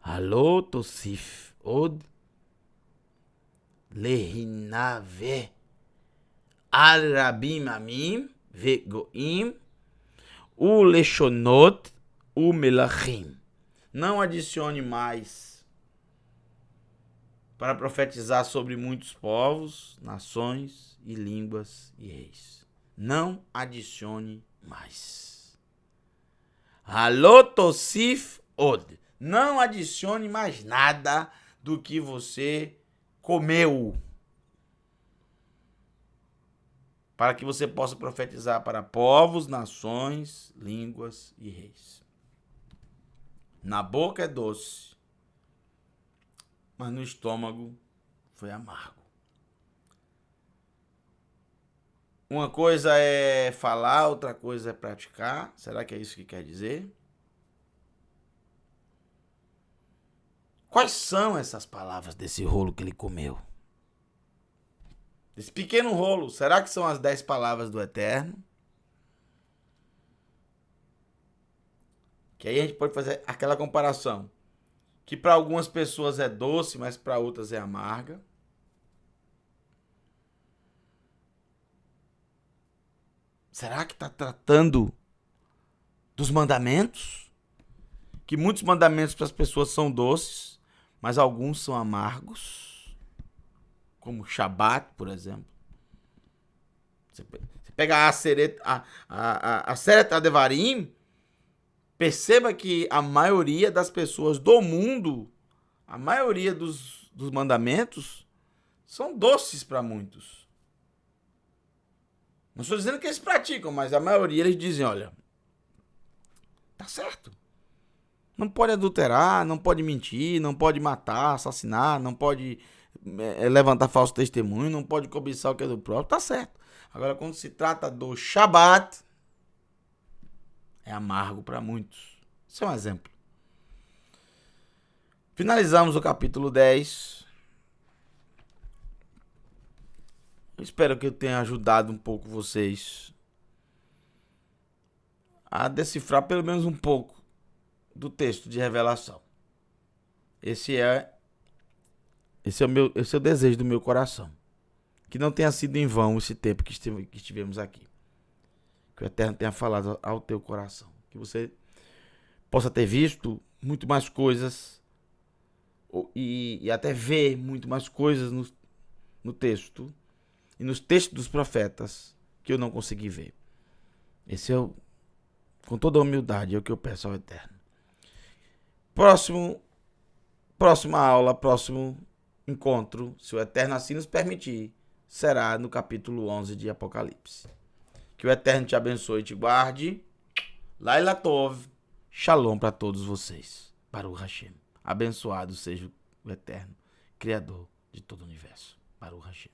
Halo tosif od lehinave al rabim amim vegoim u leshonot u melachim. Não adicione mais para profetizar sobre muitos povos, nações e línguas e reis. Não adicione mais. Halotosif od. Não adicione mais nada do que você comeu, para que você possa profetizar para povos, nações, línguas e reis. Na boca é doce, mas no estômago foi amargo. Uma coisa é falar, outra coisa é praticar. Será que é isso que quer dizer? Quais são essas palavras desse rolo que ele comeu? Esse pequeno rolo, será que são as 10 palavras do Eterno? Que aí a gente pode fazer aquela comparação. Que para algumas pessoas é doce, mas para outras é amarga. Será que está tratando dos mandamentos? Que muitos mandamentos para as pessoas são doces, mas alguns são amargos, como o Shabat, por exemplo. Você pega a Aseret HaDevarim, perceba que a maioria das pessoas do mundo, a maioria dos mandamentos, são doces para muitos. Não estou dizendo que eles praticam, mas a maioria eles dizem, olha, tá certo. Não pode adulterar, não pode mentir, não pode matar, assassinar, não pode levantar falso testemunho, não pode cobiçar o que é do próprio, tá certo. Agora, quando se trata do Shabat, é amargo para muitos. Isso é um exemplo. Finalizamos o capítulo 10. Eu espero que eu tenha ajudado um pouco vocês a decifrar pelo menos um pouco do texto de Revelação. Esse é o desejo do meu coração. Que não tenha sido em vão esse tempo que estivemos aqui. Que o Eterno tenha falado ao teu coração. Que você possa ter visto muito mais coisas e até ver muito mais coisas no texto e nos textos dos profetas que eu não consegui ver. Esse é com toda a humildade, é o que eu peço ao Eterno. Próxima aula, próximo encontro, se o Eterno assim nos permitir, será no capítulo 11 de Apocalipse. Que o Eterno te abençoe e te guarde. Laila Tov. Shalom para todos vocês. Baruch Hashem. Abençoado seja o Eterno, Criador de todo o universo. Baruch Hashem.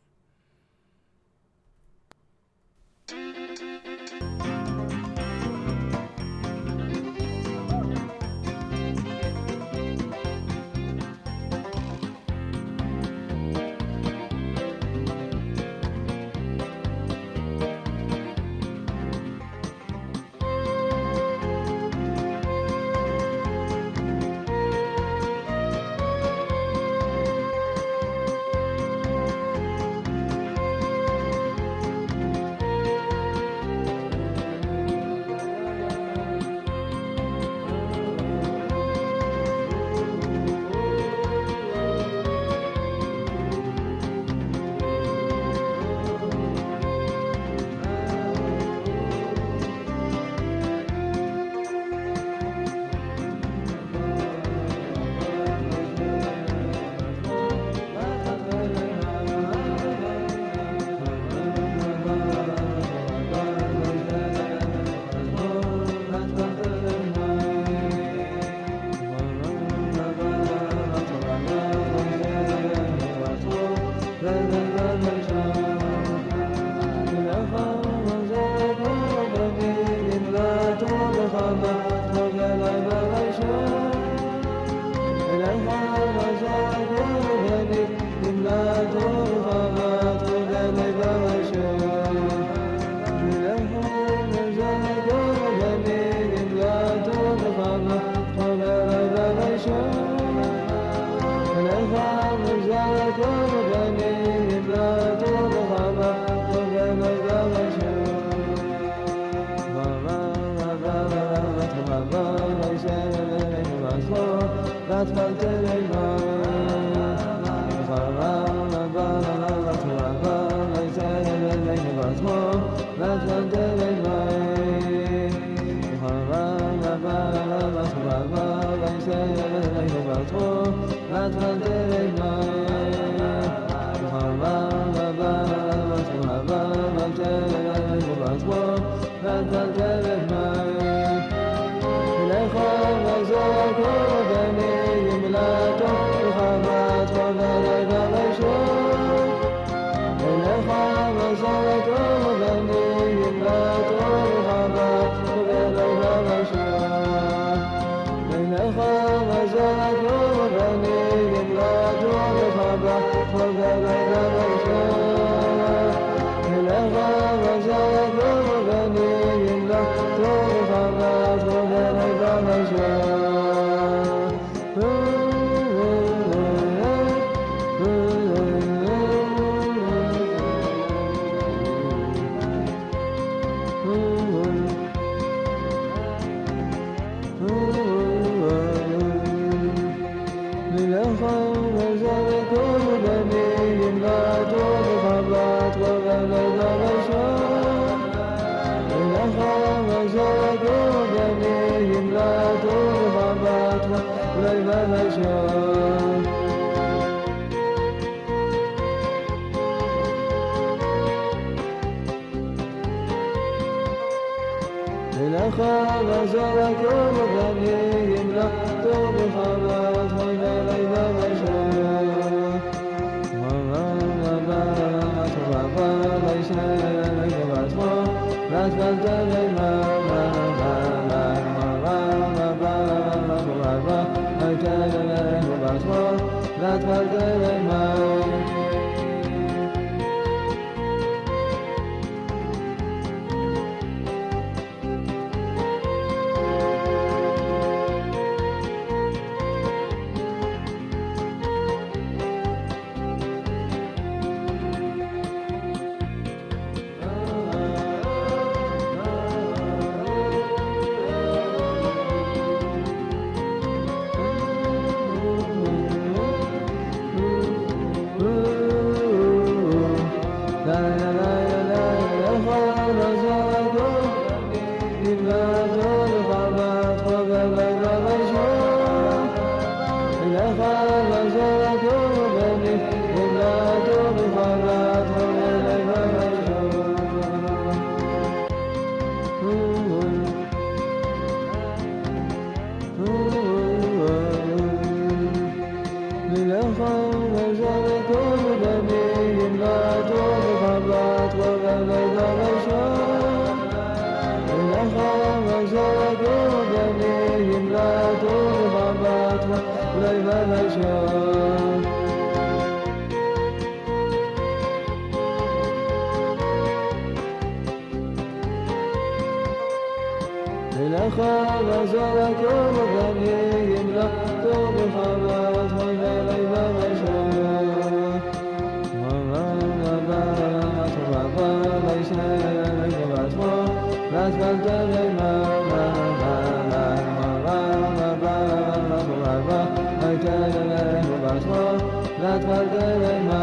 That's